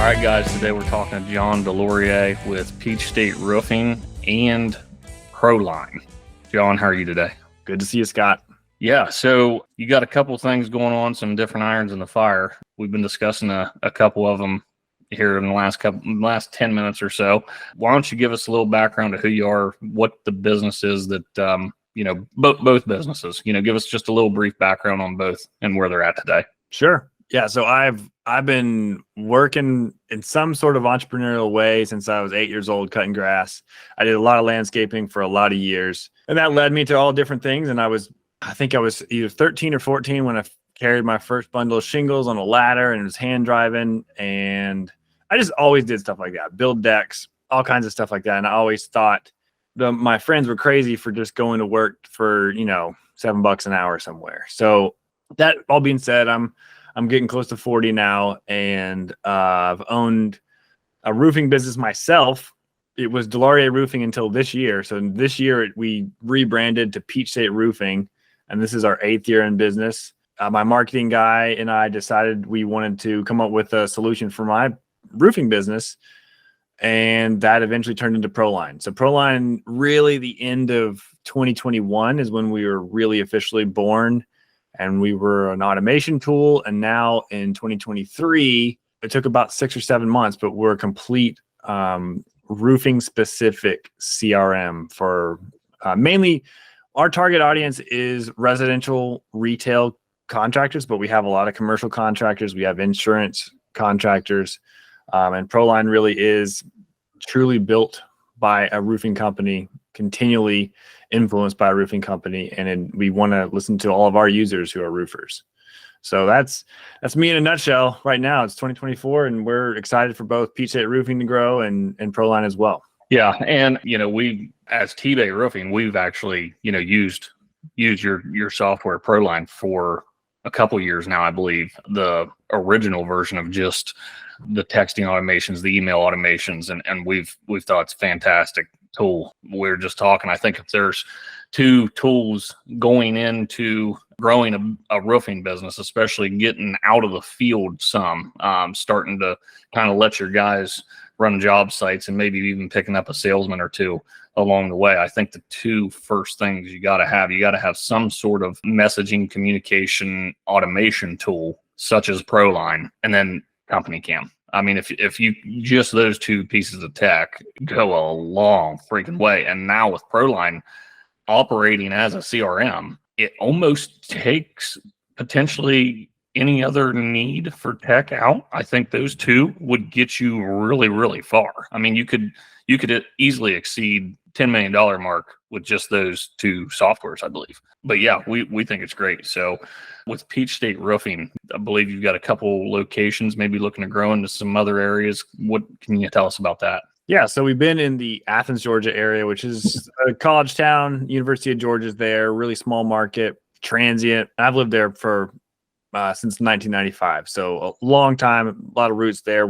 right, guys, today we're talking to John Delorier with Peach State Roofing and Proline. John, how are you today? Good to see you, Scott. Yeah, so you got a couple things going on, some different irons in the fire. We've been discussing a couple of them here in the last 10 minutes or so. Why don't you give us a little background of who you are, what the business is that, both businesses, give us just a little brief background on both and where they're at today. Sure. Yeah. So I've been working in some sort of entrepreneurial way since I was 8 years old, cutting grass. I did a lot of landscaping for a lot of years, and that led me to all different things. And I think I was either 13 or 14 when I carried my first bundle of shingles on a ladder and was hand driving. And I just always did stuff like that, build decks, all kinds of stuff like that. And I always thought my friends were crazy for just going to work for, $7 an hour somewhere. So that all being said, I'm getting close to 40 now, and I've owned a roofing business myself. It was Delorier Roofing until this year. So this year we rebranded to Peach State Roofing, and this is our 8th year in business. My marketing guy and I decided we wanted to come up with a solution for my roofing business, and that eventually turned into Proline. So Proline, really the end of 2021 is when we were really officially born. And we were an automation tool. And now in 2023, it took about 6 or 7 months, but we're a complete roofing specific CRM for mainly our target audience is residential retail contractors, but we have a lot of commercial contractors. We have insurance contractors. And Proline really is truly built by a roofing company, continually influenced by a roofing company, and we want to listen to all of our users who are roofers. So that's me in a nutshell. Right now it's 2024, and we're excited for both Peach State Roofing to grow and Proline as well. Yeah, and we as T-Bay Roofing, we've actually used your software Proline for a couple years now. I believe the original version of just the texting automations, the email automations, and we've thought it's a fantastic tool. We're just talking, I think if there's two tools going into growing a roofing business, especially getting out of the field starting to kind of let your guys run job sites and maybe even picking up a salesman or two along the way. I think the two first things you got to have some sort of messaging communication automation tool such as Proline, and then Company Cam. I mean, if you just those two pieces of tech go a long freaking way. And now with Proline operating as a CRM, it almost takes potentially any other need for tech out. I think those two would get you really, really far. I mean, you could easily exceed $10 million mark with just those two softwares, I believe. But yeah, we think it's great. So with Peach State Roofing, I believe you've got a couple locations, maybe looking to grow into some other areas. What can you tell us about that? Yeah, so we've been in the Athens, Georgia area, which is a college town. University of Georgia's there, really small market, transient. I've lived there for since 1995, so a long time, a lot of roots there.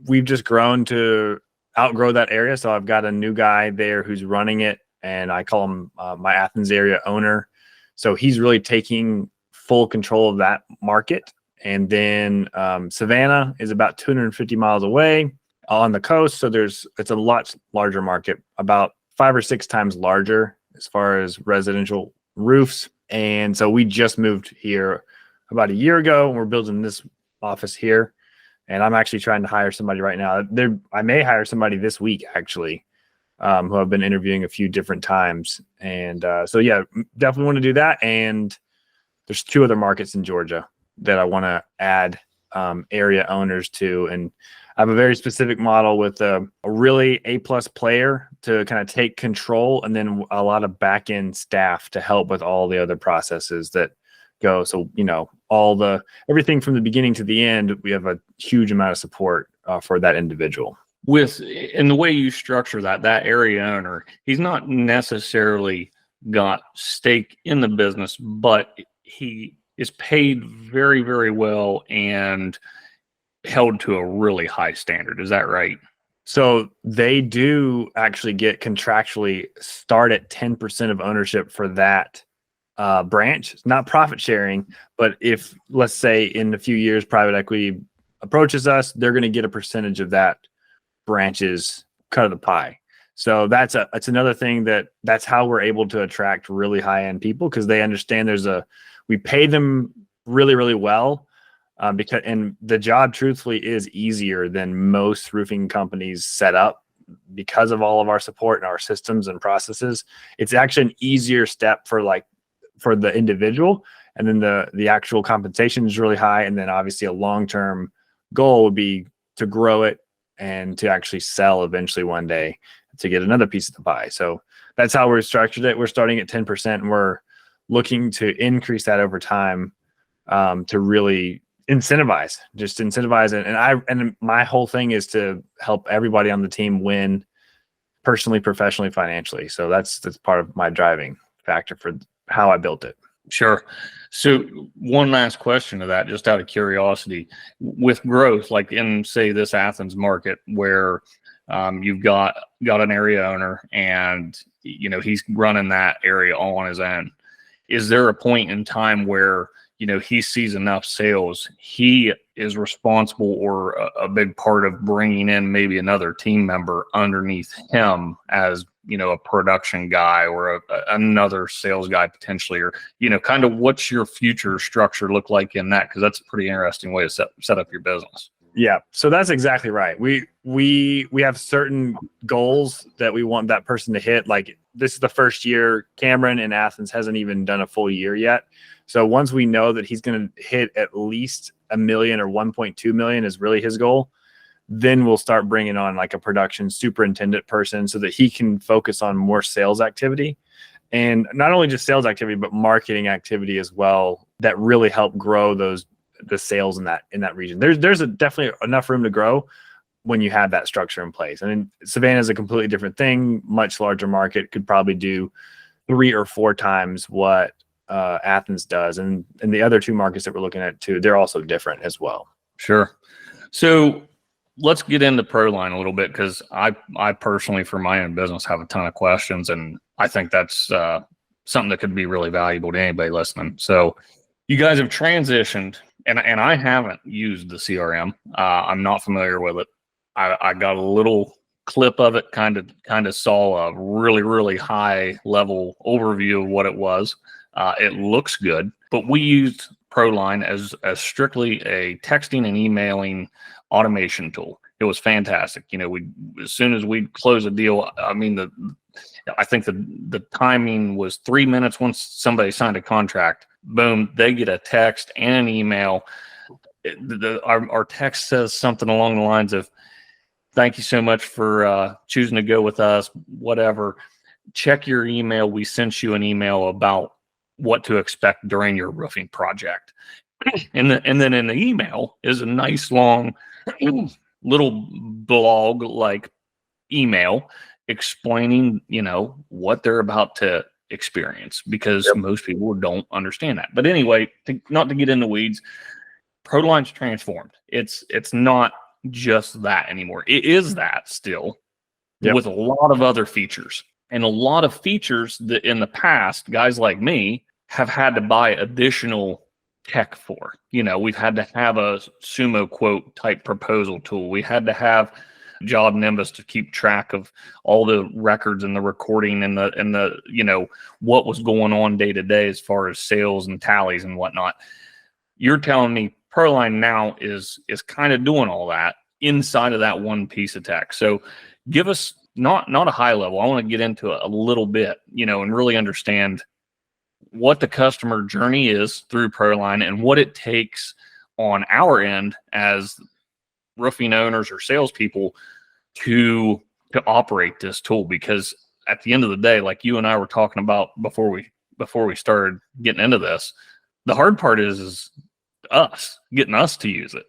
We've just grown to outgrow that area, so I've got a new guy there who's running it, and I call him my Athens area owner. So he's really taking full control of that market. And then Savannah is about 250 miles away on the coast, so it's a lot larger market, about 5 or 6 times larger as far as residential roofs. And so we just moved here about a year ago, and we're building this office here. And I'm actually trying to hire somebody right now. I may hire somebody this week, actually, who I've been interviewing a few different times. And so, yeah, definitely want to do that. And there's 2 other markets in Georgia that I want to add area owners to. And I have a very specific model with a really A-plus player to kind of take control, and then a lot of back-end staff to help with all the other processes that go. So, everything from the beginning to the end, we have a huge amount of support for that individual. In the way you structure that area owner, he's not necessarily got stake in the business, but he is paid very, very well and held to a really high standard. Is that right? So they do actually get contractually start at 10% of ownership for that branch. It's not profit sharing, but if, let's say, in a few years, private equity approaches us, they're going to get a percentage of that branch's cut of the pie. So that's another thing that's how we're able to attract really high end people, because they understand we pay them really, really well. Because the job truthfully is easier than most roofing companies set up because of all of our support and our systems and processes. It's actually an easier step for the individual, and then the actual compensation is really high. And then obviously a long-term goal would be to grow it and to actually sell eventually one day to get another piece of the pie. So that's how we're structured it. We're starting at 10% and we're looking to increase that over time, to really incentivize and my whole thing is to help everybody on the team win personally, professionally, financially. So that's part of my driving factor for how I built it. Sure. So one last question to that, just out of curiosity, with growth, like in say this Athens market where you've got an area owner and he's running that area all on his own, is there a point in time where he sees enough sales, he is responsible or a big part of bringing in maybe another team member underneath him as, a production guy or another sales guy potentially, or, kind of what's your future structure look like in that? Because that's a pretty interesting way to set up your business. Yeah. So that's exactly right. We have certain goals that we want that person to hit. Like this is the first year. Cameron in Athens hasn't even done a full year yet. So once we know that he's going to hit at least $1 million or 1.2 million is really his goal, then we'll start bringing on like a production superintendent person so that he can focus on more sales activity, and not only just sales activity, but marketing activity as well, that really help grow the sales in that region. There's definitely enough room to grow when you have that structure in place. I mean, Savannah is a completely different thing, much larger market, could probably do 3 or 4 times what Athens does. And the other 2 markets that we're looking at too, they're also different as well. Sure. So let's get into ProLine a little bit, because I personally, for my own business, have a ton of questions, and I think that's something that could be really valuable to anybody listening. So you guys have transitioned, and I haven't used the CRM. I'm not familiar with it. I got a little clip of it, kind of saw a really, really high level overview of what it was. It looks good, but we used ProLine as strictly a texting and emailing automation tool. It was fantastic. As soon as we close a deal, I mean, I think the timing was 3 minutes. Once somebody signed a contract, boom, they get a text and an email. Our text says something along the lines of, "Thank you so much for choosing to go with us, whatever. Check your email. We sent you an email about what to expect during your roofing project." And then in the email is a nice long little blog like email explaining, what they're about to experience, because most people don't understand that. But anyway, not to get in the weeds, ProLine's transformed. It's not just that anymore. It is that still, with a lot of other features, and a lot of features that in the past, guys like me have had to buy additional tech for. We've had to have a Sumo quote type proposal tool. We had to have Job Nimbus to keep track of all the records and the recording and the what was going on day to day as far as sales and tallies and whatnot. You're telling me ProLine now is kind of doing all that inside of that one piece of tech. So give us not a high level. I want to get into it a little bit, and really understand what the customer journey is through ProLine and what it takes on our end as roofing owners or salespeople to operate this tool. Because at the end of the day, like you and I were talking about before we started getting into this, the hard part is us getting us to use it.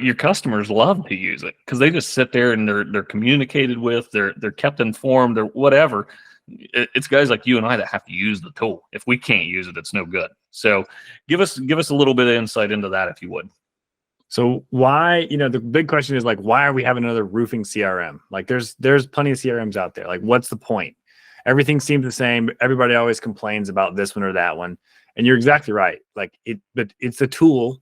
Your customers love to use it because they just sit there and they're communicated with, they're kept informed, or whatever. It's guys like you and I that have to use the tool. If we can't use it, it's no good. So give us a little bit of insight into that, if you would. So why, the big question is like, why are we having another roofing CRM? Like there's plenty of CRMs out there. Like, what's the point? Everything seems the same. Everybody always complains about this one or that one. And you're exactly right. But it's a tool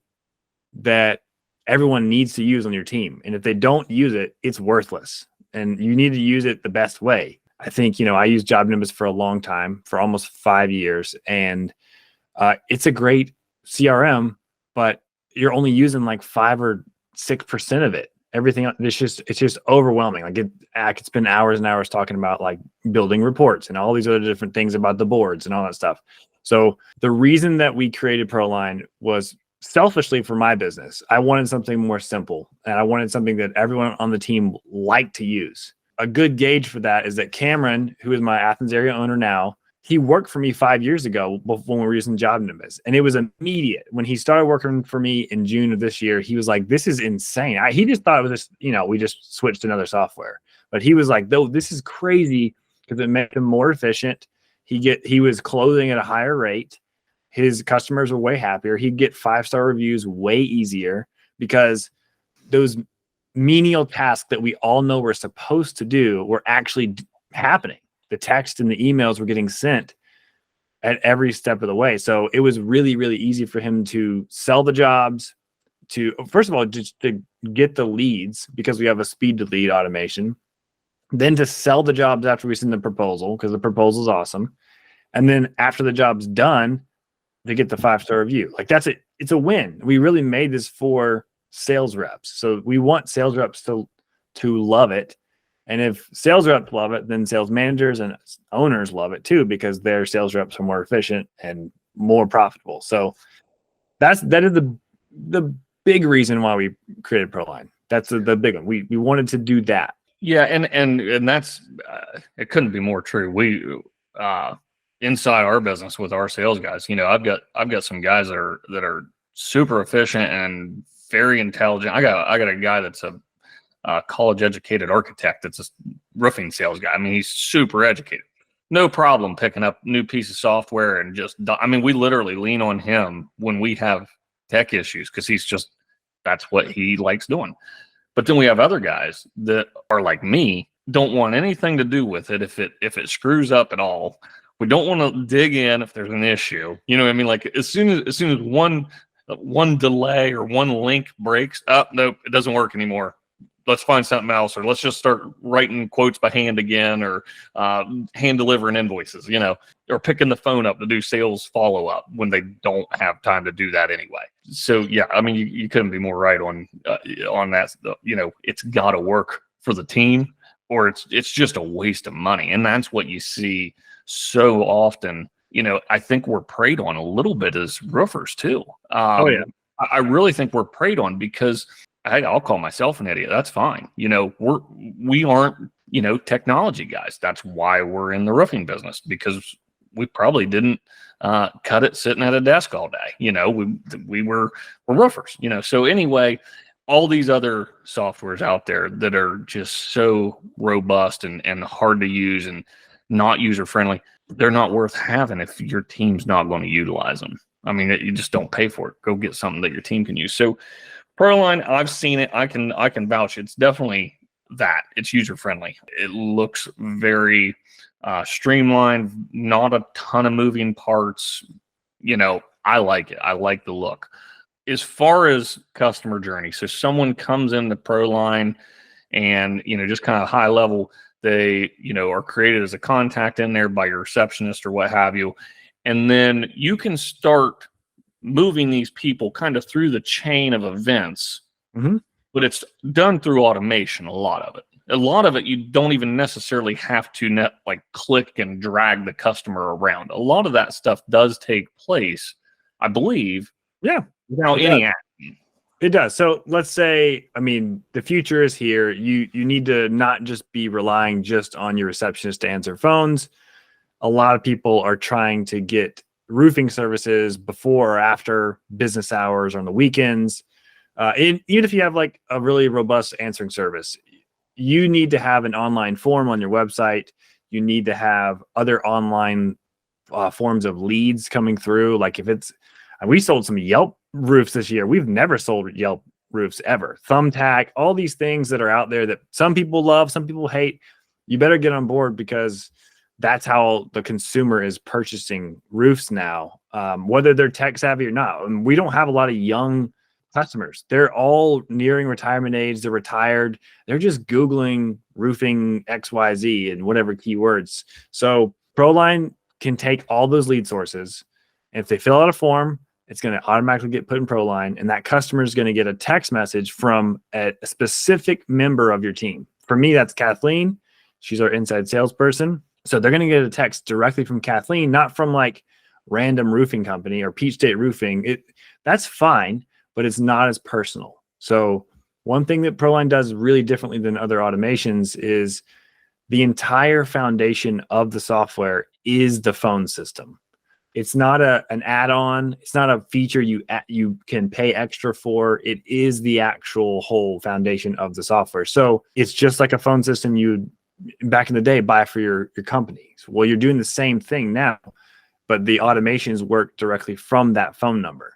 that everyone needs to use on your team. And if they don't use it, it's worthless. And you need to use it the best way. I think, I used Job Nimbus for a long time, for almost 5 years. And it's a great CRM, but you're only using like 5 or 6% of it. Everything else, it's just overwhelming. Like I could spend hours and hours talking about like building reports and all these other different things about the boards and all that stuff. So the reason that we created Proline was selfishly for my business. I wanted something more simple, and I wanted something that everyone on the team liked to use. A good gauge for that is that Cameron, who is my Athens area owner now, he worked for me 5 years ago when we were using Job Nimbus, and it was immediate. When he started working for me in June of this year, he was like, "This is insane." He just thought it was just, we just switched another software, but he was like, "Though this is crazy," because it made him more efficient. He was closing at a higher rate. His customers were way happier. He'd get 5-star reviews way easier because those menial tasks that we all know we're supposed to do were actually happening. The text and the emails were getting sent at every step of the way. So it was really, really easy for him to sell the jobs, to, first of all, just to get the leads, because we have a speed to lead automation, then to sell the jobs after we send the proposal, because the proposal is awesome. And then after the job's done, to get the 5-star review. Like that's it. It's a win. We really made this for sales reps. So we want sales reps to love it. And if sales reps love it, then sales managers and owners love it too, because their sales reps are more efficient and more profitable. So that is the big reason why we created Proline. That's the big one. We wanted to do that. Yeah, and that's it couldn't be more true. We inside our business with our sales guys, I've got some guys that are super efficient and very intelligent. I got a guy that's a college educated architect that's a roofing sales guy. I mean, he's super educated. No problem picking up new piece of software and we literally lean on him when we have tech issues because that's what he likes doing. But then we have other guys that are like me, don't want anything to do with it if it screws up at all. We don't want to dig in if there's an issue. You know what I mean? Like as soon as one delay or one link breaks, nope, it doesn't work anymore. Let's find something else, or let's just start writing quotes by hand again, or hand delivering invoices, or picking the phone up to do sales follow up when they don't have time to do that anyway. So yeah, I mean, you couldn't be more right on that. It's got to work for the team, or it's just a waste of money, and that's what you see so often. I think we're preyed on a little bit as roofers too. I really think we're preyed on because I'll call myself an idiot. That's fine. We aren't, technology guys. That's why we're in the roofing business, because we probably didn't cut it sitting at a desk all day. We're roofers, So anyway, all these other softwares out there that are just so robust and hard to use and not user friendly, they're not worth having if your team's not going to utilize them. I mean, you just don't pay for it. Go get something that your team can use. So Proline, I've seen it. I can vouch. It's definitely that. It's user friendly. It looks very streamlined. Not a ton of moving parts. I like it. I like the look. As far as customer journey, so someone comes into Proline, and just kind of high level, they are created as a contact in there by your receptionist or what have you, and then you can start moving these people kind of through the chain of events. Mm-hmm. But it's done through automation. A lot of it you don't even necessarily have to click and drag the customer around. A lot of that stuff does take place, I believe, without any action. It does. So let's say, the future is here. You need to not just be relying just on your receptionist to answer phones. A lot of people are trying to get roofing services before or after business hours or on the weekends. Even if you have like a really robust answering service, you need to have an online form on your website. You need to have other online forms of leads coming through. Like we sold some Yelp roofs this year. We've never sold Yelp roofs ever. Thumbtack, all these things that are out there that some people love, some people hate. You better get on board, because that's how the consumer is purchasing roofs now, whether they're tech savvy or not. And we don't have a lot of young customers. They're all nearing retirement age. They're retired. They're just Googling roofing XYZ and whatever keywords. So Proline can take all those lead sources. And if they fill out a form, it's going to automatically get put in Proline. And that customer is going to get a text message from a specific member of your team. For me, that's Kathleen. She's our inside salesperson. So they're going to get a text directly from Kathleen, not from like random roofing company or Peach State Roofing. That's fine, but it's not as personal. So one thing that Proline does really differently than other automations is the entire foundation of the software is the phone system. It's not an add-on. It's not a feature you can pay extra for. It is the actual whole foundation of the software. So it's just like a phone system you back in the day buy for your company. Well, you're doing the same thing now, but the automations work directly from that phone number.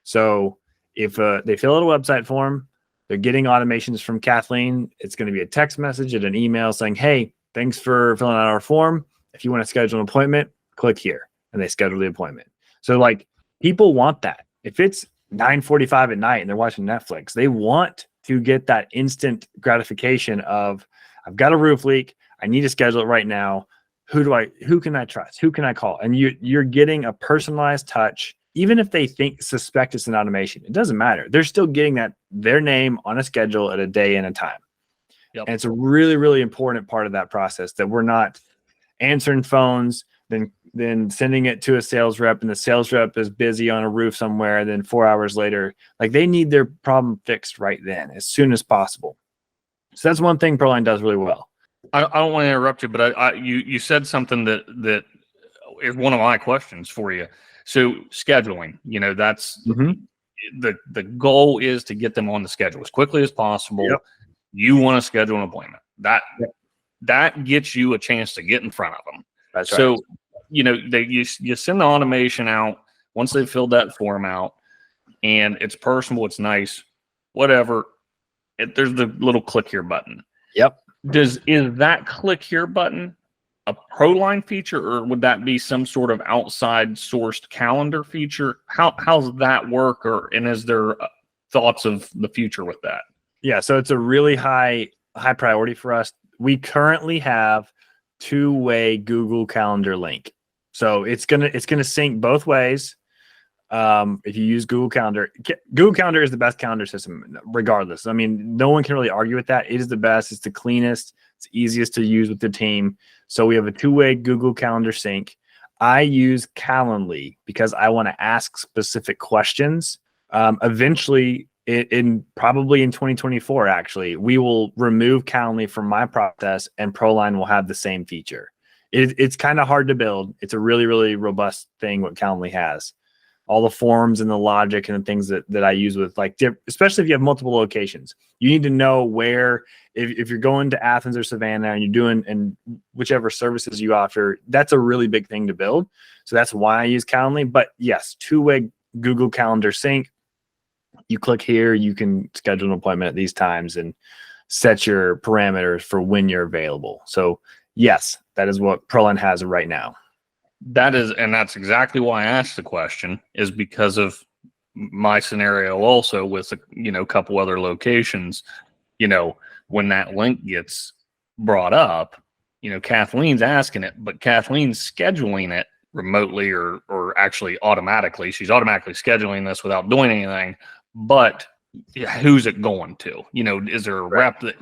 So if they fill out a website form, they're getting automations from Kathleen. It's going to be a text message and an email saying, hey, thanks for filling out our form. If you want to schedule an appointment, click here. And they schedule the appointment. So like people want that. If it's 9:45 at night and they're watching Netflix, they want to get that instant gratification of, I've got a roof leak. I need to schedule it right now. Who can I trust? Who can I call? And you're getting a personalized touch. Even if they suspect it's an automation, it doesn't matter. They're still getting their name on a schedule at a day and a time. Yep. And it's a really, really important part of that process that we're not answering phones, then sending it to a sales rep, and the sales rep is busy on a roof somewhere. Then 4 hours later, like they need their problem fixed right then, as soon as possible. So that's one thing Proline does really well. I don't want to interrupt you, but you said something that is one of my questions for you. So scheduling, that's the goal is to get them on the schedule as quickly as possible. Yep. You want to schedule an appointment. That gets you a chance to get in front of them. That's right. So, you send the automation out once they've filled that form out, and it's personal, it's nice, whatever. There's the little click here button. Yep. Is that click here button a Proline feature, or would that be some sort of outside sourced calendar feature? How's that work, and is there thoughts of the future with that? Yeah, so it's a really high priority for us. We currently have two-way Google Calendar link. So it's gonna sync both ways. If you use Google Calendar is the best calendar system, regardless. I mean, no one can really argue with that. It is the best. It's the cleanest. It's easiest to use with the team. So we have a two-way Google Calendar sync. I use Calendly because I want to ask specific questions. Eventually, probably in 2024, actually, we will remove Calendly from my process, and Proline will have the same feature. It's kind of hard to build. It's a really, really robust thing what Calendly has. All the forms and the logic and the things that I use with, like, especially if you have multiple locations, you need to know where, if you're going to Athens or Savannah and you're doing, and whichever services you offer, that's a really big thing to build. So that's why I use Calendly. But yes, two-way Google Calendar sync. You click here, you can schedule an appointment at these times and set your parameters for when you're available. So yes, that is what Proline has right now. That's exactly why I asked the question, is because of my scenario also with a couple other locations. When that link gets brought up, Kathleen's asking it, but Kathleen's scheduling it remotely or actually automatically. She's automatically scheduling this without doing anything. But who's it going to? Is there a rep that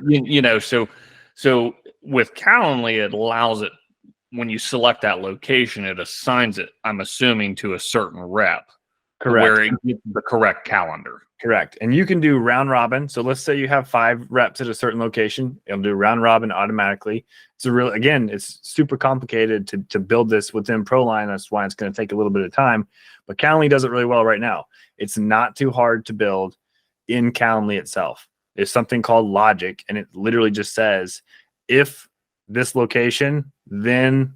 so with Calendly, it allows it, when you select that location, it assigns it, I'm assuming, to a certain rep. Correct. Where it gets the correct calendar. Correct. And you can do round robin. So let's say you have 5 reps at a certain location. It'll do round robin automatically. It's super complicated to build this within Proline. That's why it's going to take a little bit of time. But Calendly does it really well right now. It's not too hard to build in Calendly itself. There's something called logic, and it literally just says, if this location, then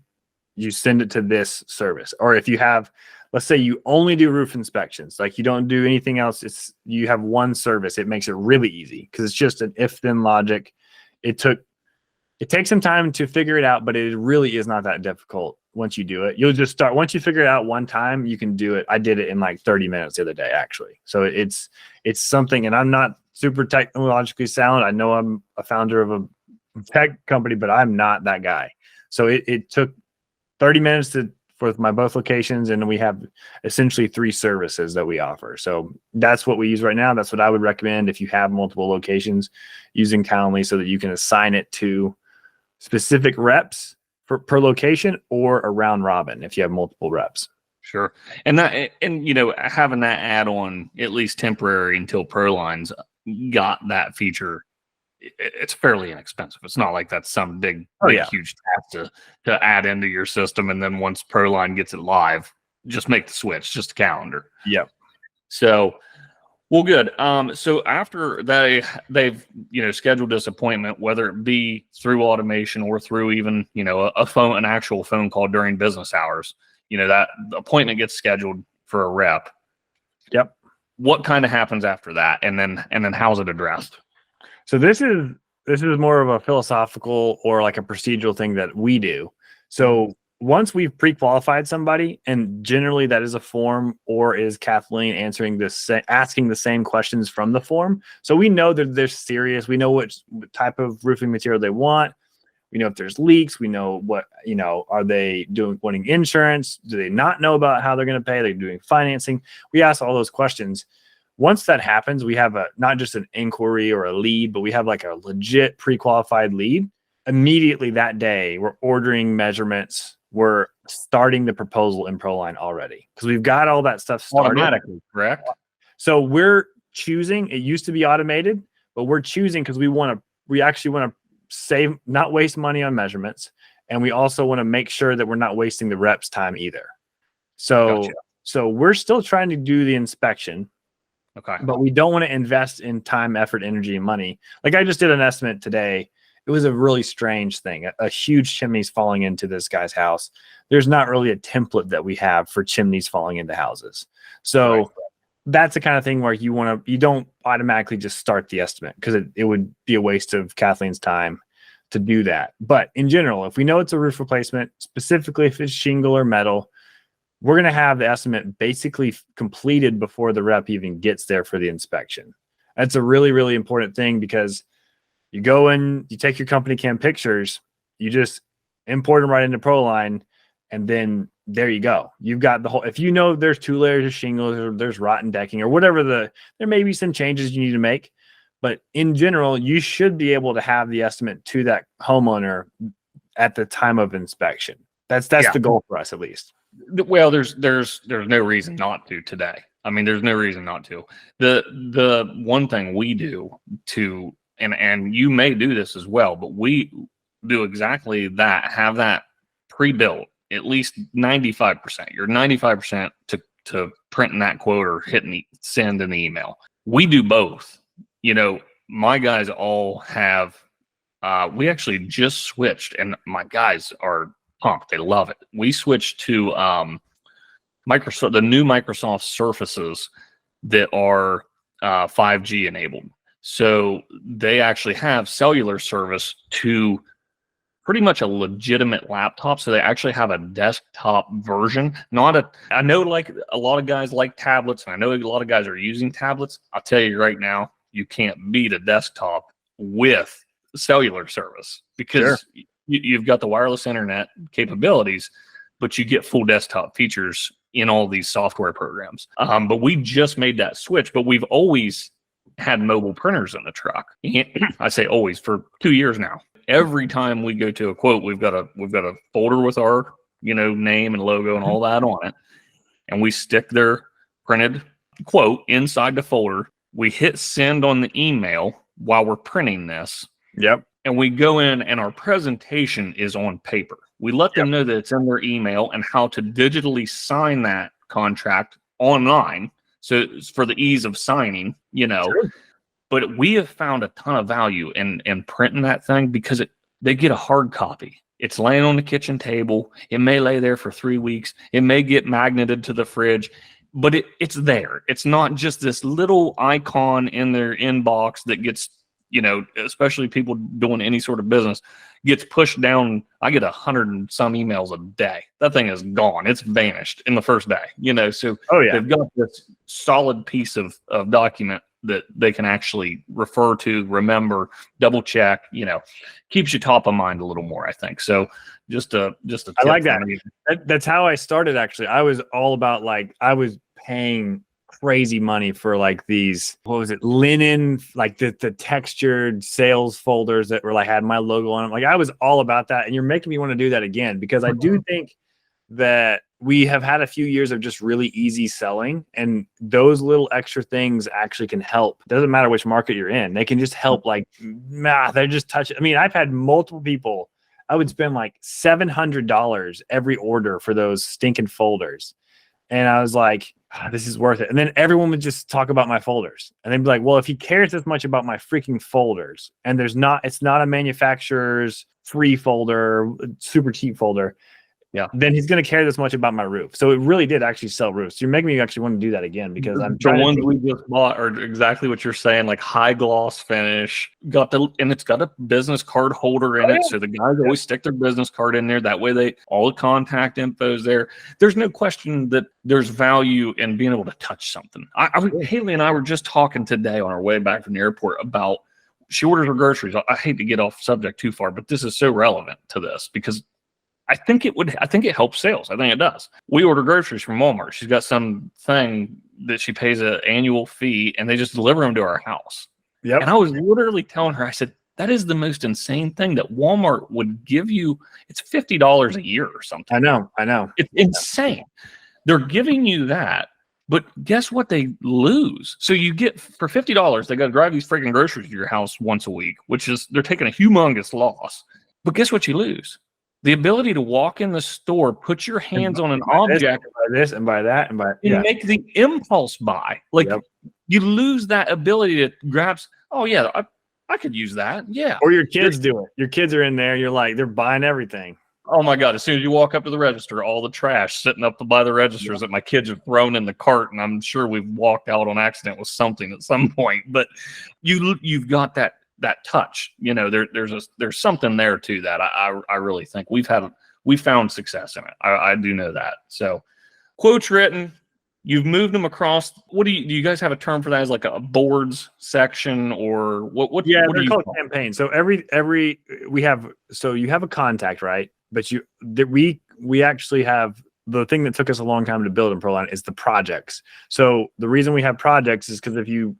you send it to this service. Or if you have, let's say you only do roof inspections, like you don't do anything else, you have one service, it makes it really easy because it's just an if-then logic. It takes some time to figure it out, but it really is not that difficult. once you do it. You'll just start once you figure it out one time, you can do it. I did it in like 30 minutes the other day, actually. So it's something, and I'm not super technologically sound. I know I'm a founder of a tech company, but I'm not that guy. So it took 30 minutes for my both locations, and we have essentially 3 services that we offer. So that's what we use right now. That's what I would recommend if you have multiple locations, using Calendly so that you can assign it to specific reps per location, or a round robin if you have multiple reps. Sure. And having that add on, at least temporary until ProLines got that feature, it's fairly inexpensive. It's not like that's some big huge task to add into your system. And then once ProLine gets it live, just make the switch, just a calendar. Yep. So, well, good. So after they've scheduled this appointment, whether it be through automation or through even an actual phone call during business hours, that appointment gets scheduled for a rep. Yep. What kind of happens after that, and then how's it addressed? So this is more of a philosophical or like a procedural thing that we do. So once we've pre-qualified somebody, and generally that is a form, or is Kathleen asking the same questions from the form. So we know that they're serious. We know what type of roofing material they want. We know if there's leaks. We know what, are they wanting insurance? Do they not know about how they're going to pay? They're doing financing. We ask all those questions. Once that happens, we have not just an inquiry or a lead, but we have like a legit pre-qualified lead. Immediately that day, we're ordering measurements. We're starting the proposal in ProLine already, because we've got all that stuff started. Automatically, correct? So we're choosing. It used to be automated, but we're choosing because we actually want to save, not waste money on measurements, and we also want to make sure that we're not wasting the reps' time either. So, Gotcha. So we're still trying to do the inspection. Okay. But we don't want to invest in time, effort, energy, and money. Like I just did an estimate today. It was a really strange thing. A huge chimney's falling into this guy's house. There's not really a template that we have for chimneys falling into houses. So that's the kind of thing where you don't automatically just start the estimate, because it would be a waste of Kathleen's time to do that. But in general, if we know it's a roof replacement, specifically if it's shingle or metal, we're going to have the estimate basically completed before the rep even gets there for the inspection. That's a really, really important thing, because you go in, you take your company cam pictures, you just import them right into ProLine, and then there you go. You've got the whole, if there's 2 layers of shingles, or there's rotten decking, or whatever there may be some changes you need to make. But in general, you should be able to have the estimate to that homeowner at the time of inspection. That's the goal for us, at least. Well, there's no reason not to today. I mean, there's no reason not to. The one thing we do to, and you may do this as well, but we do exactly that. Have that pre-built, at least 95%. You're 95% to printing that quote or hitting send an email. We do both. My guys all have. We actually just switched, and my guys are pumped. They love it. We switched to Microsoft, the new Microsoft Surfaces that are 5G enabled. So they actually have cellular service to pretty much a legitimate laptop. So they actually have a desktop version. I know like a lot of guys like tablets, and I know a lot of guys are using tablets. I'll tell you right now, you can't beat a desktop with cellular service, because you've got the wireless internet capabilities, but you get full desktop features in all these software programs. But we just made that switch, but we've always had mobile printers in the truck. I say always, for 2 years now. Every time we go to a quote, we've got a folder with our name and logo and all that on it, and we stick their printed quote inside the folder. We hit send on the email while we're printing this. Yep. And we go in, and our presentation is on paper. We let them know that it's in their email and how to digitally sign that contract online. So it's for the ease of signing, Sure. But we have found a ton of value in printing that thing, because they get a hard copy. It's laying on the kitchen table. It may lay there for 3 weeks. It may get magneted to the fridge, but it's there. It's not just this little icon in their inbox that gets especially people doing any sort of business, gets pushed down. I get 100 and some emails a day. That thing is gone. It's vanished in the first day, so Oh yeah. they've got this solid piece of document that they can actually refer to, remember, double check, keeps you top of mind a little more, I think. So just a tip I like for that. me. That's how I started. Actually, I was all about I was paying crazy money for these, what was it, linen, the textured sales folders that were had my logo on them. I was all about that, and you're making me want to do that again, because I do think that we have had a few years of just really easy selling, and those little extra things actually can help. It doesn't matter which market you're in, they can just help. They're just touching. I mean, I've had multiple people, I would spend $700 every order for those stinking folders. And I was like, this is worth it. And then everyone would just talk about my folders. And they'd be like, well, if he cares this much about my freaking folders, and it's not a manufacturer's free folder, super cheap folder, then he's going to care this much about my roof. So it really did actually sell roofs. You're making me actually want to do that again, because I'm the ones we just bought are exactly what you're saying, high gloss finish, and it's got a business card holder in it. So the guys always stick their business card in there. That way all the contact info is there. There's no question that there's value in being able to touch something. Haley and I were just talking today on our way back from the airport about, she orders her groceries. I hate to get off subject too far, but this is so relevant to this, because I think it helps sales. I think it does. We order groceries from Walmart. She's got some thing that she pays an annual fee, and they just deliver them to our house. Yep. And I was literally telling her, I said, that is the most insane thing that Walmart would give you. It's $50 a year or something. I know. It's insane. They're giving you that, but guess what they lose? So you get, for $50, they got to drive these freaking groceries to your house once a week, which is, they're taking a humongous loss. But guess what you lose? The ability to walk in the store, put your hands on an object, buy this and buy that, and make the impulse buy. You lose that ability to grab. Oh yeah, I could use that. Yeah. Or your kids do it. Your kids are in there. You're they're buying everything. Oh my God! As soon as you walk up to the register, all the trash sitting up by the registers that my kids have thrown in the cart, and I'm sure we've walked out on accident with something at some point. But you've got that touch, there's something there to that. I really think we found success in it. I do know that. So quotes written, you've moved them across. Do you guys have a term for that? As a boards section, or what? Yeah, what they're called campaigns. So you have a contact, right? But we actually have, the thing that took us a long time to build in ProLine is the projects. So the reason we have projects is because if you're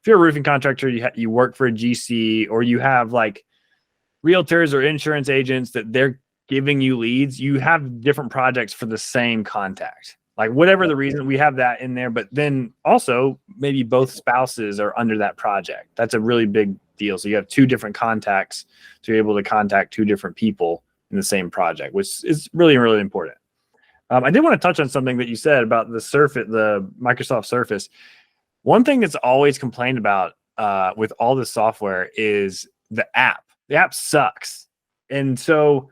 a roofing contractor, you work for a GC, or you have realtors or insurance agents that they're giving you leads, you have different projects for the same contact. Whatever the reason, we have that in there. But then also maybe both spouses are under that project. That's a really big deal. So you have two different contacts to be able to contact two different people in the same project, which is really, really important. I did want to touch on something that you said about the Microsoft Surface. One thing that's always complained about with all this software is the app. The app sucks. And so,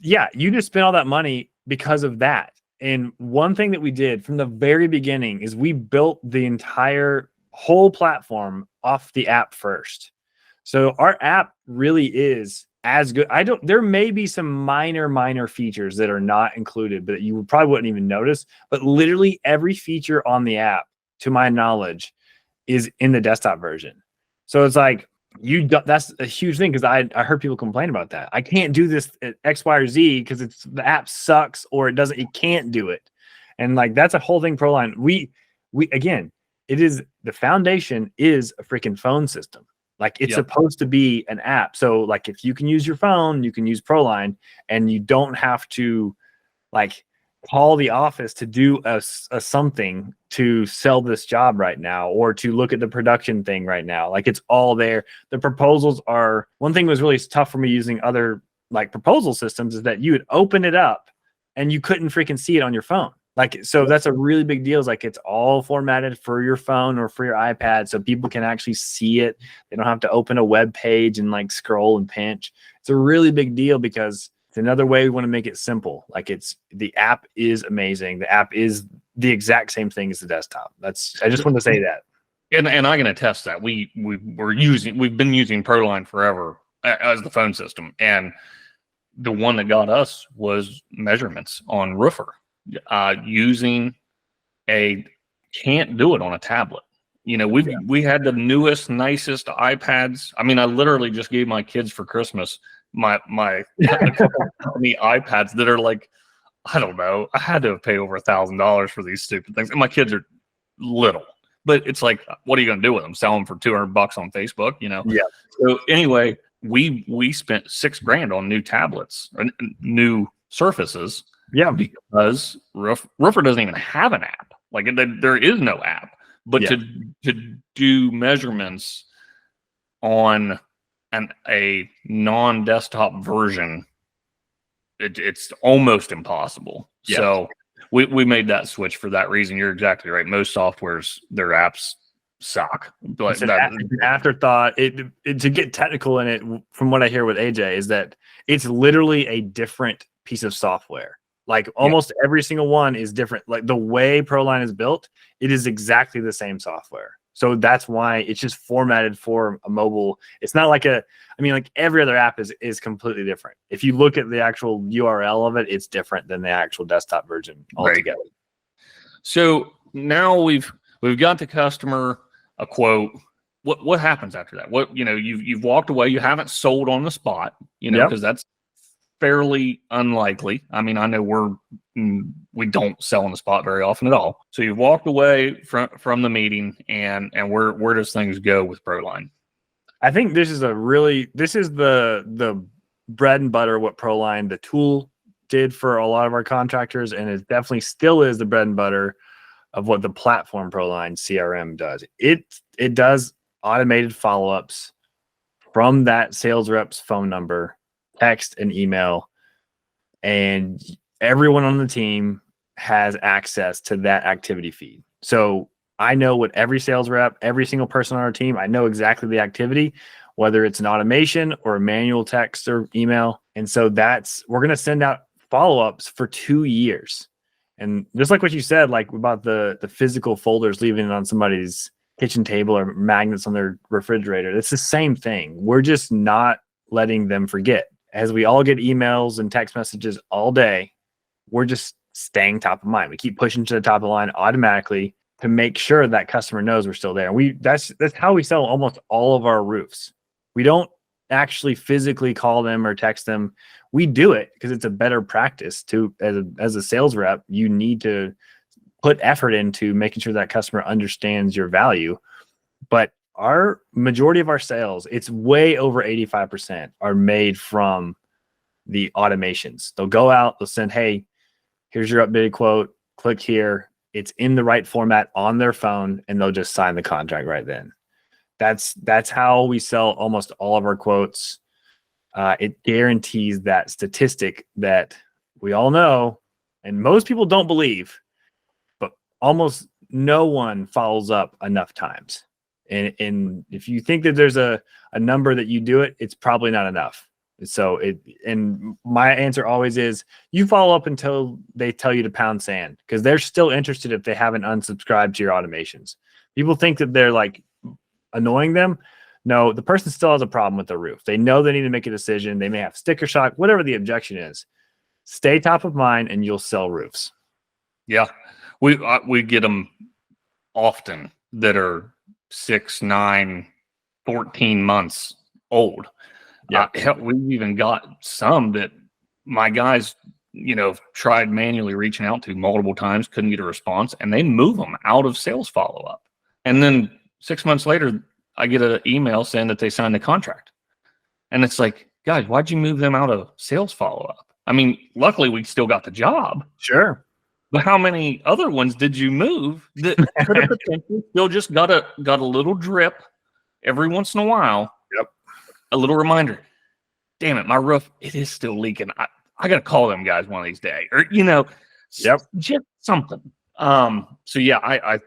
yeah, you just spent all that money because of that. And one thing that we did from the very beginning is we built the entire whole platform off the app first. So our app really is as good. There may be some minor features that are not included, but you probably wouldn't even notice. But literally every feature on the app, to my knowledge, is in the desktop version. So it's that's a huge thing, because I heard people complain about that. I can't do this at X, Y, or Z because the app sucks, or it can't do it. And that's a whole thing. ProLine, we again, the foundation is a freaking phone system. It's supposed to be an app. So if you can use your phone, you can use ProLine, and you don't have to call the office to do a something to sell this job right now, or to look at the production thing right now. It's all there. The proposals are, one thing that was really tough for me using other proposal systems is that you would open it up and you couldn't freaking see it on your phone. So that's a really big deal. It's all formatted for your phone or for your iPad, so people can actually see it. They don't have to open a web page and scroll and pinch. It's a really big deal, because it's another way we want to make it simple. The app is amazing. The app is the exact same thing as the desktop. I just want to say that. And I can attest that we've been using Proline forever as the phone system, and the one that got us was measurements on roofer, using can't do it on a tablet. We had the newest, nicest iPads. I mean, I literally just gave my kids for Christmas my company iPads that are like, I don't know, I had to have paid over $1,000 for these stupid things, and my kids are little. But it's like, what are you going to do with them? Sell them for $200 on Facebook, Yeah. So anyway, we spent $6,000 on new tablets or new Surfaces. Yeah. Because Roofer doesn't even have an app. Like, there is no app. But to do measurements on a non-desktop version, it's almost impossible. Yeah. So we made that switch for that reason. You're exactly right. Most softwares, their apps suck. But It's an afterthought. To get technical in it, from what I hear with AJ, is that it's literally a different piece of software. Like almost every single one is different. Like the way Proline is built, it is exactly the same software. So that's why it's just formatted for a mobile. It's not like like every other app is completely different. If you look at the actual URL of it, it's different than the actual desktop version altogether. Right. So now we've got the customer a quote. What happens after that? You've walked away. You haven't sold on the spot, because that's fairly unlikely. I mean, I know we don't sell on the spot very often at all. So you've walked away from the meeting, and where does things go with Proline? I think this is the bread and butter what Proline, the tool, did for a lot of our contractors, and it definitely still is the bread and butter of what the platform Proline CRM does. It does automated follow-ups from that sales rep's phone number, text and email, and everyone on the team has access to that activity feed. So I know what every sales rep, every single person on our team, I know exactly the activity, whether it's an automation or a manual text or email. And so we're going to send out follow-ups for 2 years. And just like what you said, like about the physical folders leaving it on somebody's kitchen table or magnets on their refrigerator, it's the same thing. We're just not letting them forget. As we all get emails and text messages all day, we're just staying top of mind. We keep pushing to the top of the line automatically to make sure that customer knows we're still there. That's how we sell almost all of our roofs. We don't actually physically call them or text them. We do it because it's a better practice as a sales rep. You need to put effort into making sure that customer understands your value. But our majority of our sales, it's way over 85%, are made from the automations. They'll go out, they'll send, hey, here's your updated quote, click here. It's in the right format on their phone, and they'll just sign the contract right then. That's how we sell almost all of our quotes. It guarantees that statistic that we all know, and most people don't believe, but almost no one follows up enough times. And if you think that there's a number that you do it, it's probably not enough. So and my answer always is you follow up until they tell you to pound sand, because they're still interested if they haven't unsubscribed to your automations. People think that they're like annoying them. No, the person still has a problem with the roof. They know they need to make a decision. They may have sticker shock, whatever the objection is. Stay top of mind and you'll sell roofs. Yeah, we get them often that are 6, 9, 14 months old. Yeah, we've even got some that my guys, tried manually reaching out to multiple times, couldn't get a response, and they move them out of sales follow-up. And then 6 months later, I get an email saying that they signed the contract. And it's like, guys, why'd you move them out of sales follow-up? I mean, luckily we still got the job. sure. But how many other ones did you move that could have potentially still just got a little drip every once in a while? Yep. A little reminder. Damn it, my roof, it is still leaking. I got to call them guys one of these days. Or, Yep. just something. So yeah,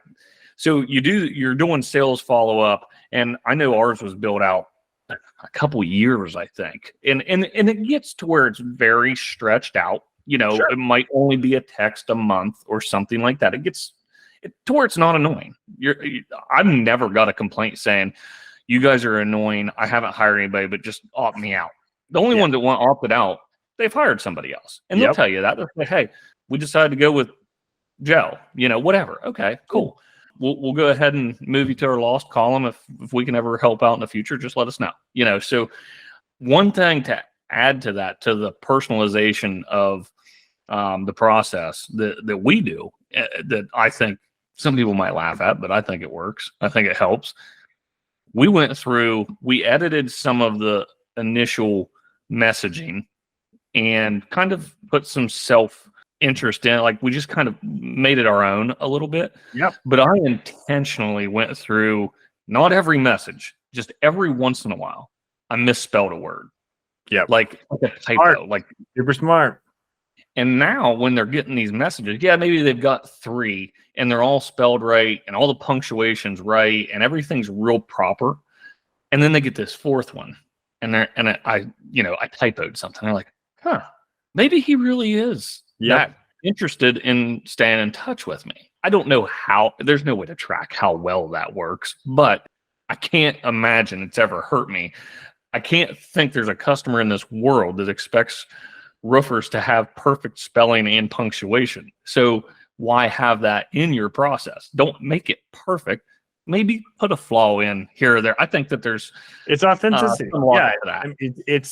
so you're doing sales follow-up, and I know ours was built out a couple years, I think. And it gets to where it's very stretched out. Sure. It might only be a text a month or something like that. to where it's not annoying. I've never got a complaint saying, you guys are annoying. I haven't hired anybody, but just opt me out. The only ones that want opted out, they've hired somebody else. And they'll tell you that. They'll say, hey, we decided to go with Joe, whatever. Okay, cool. We'll go ahead and move you to our lost column. If we can ever help out in the future, just let us know. So one thing to add to that, to the personalization of the process that we do, that I think some people might laugh at, but I think it works. I think it helps. We edited some of the initial messaging and kind of put some self-interest in it. Like, we just kind of made it our own a little bit. Yep. But I intentionally went through, not every message, just every once in a while, I misspelled a word. Yeah. Like a typo. Like, super smart. and now when they're getting these messages, maybe they've got 3 and they're all spelled right and all the punctuation's right and everything's real proper. And then they get this 4th one and I typoed something. They're like, maybe he really is that interested in staying in touch with me. I don't know how, there's no way to track how well that works, but I can't imagine it's ever hurt me. I can't think there's a customer in this world that expects roofers to have perfect spelling and punctuation. So why have that in your process? Don't make it perfect. Maybe put a flaw in here or there. I think that it's authenticity.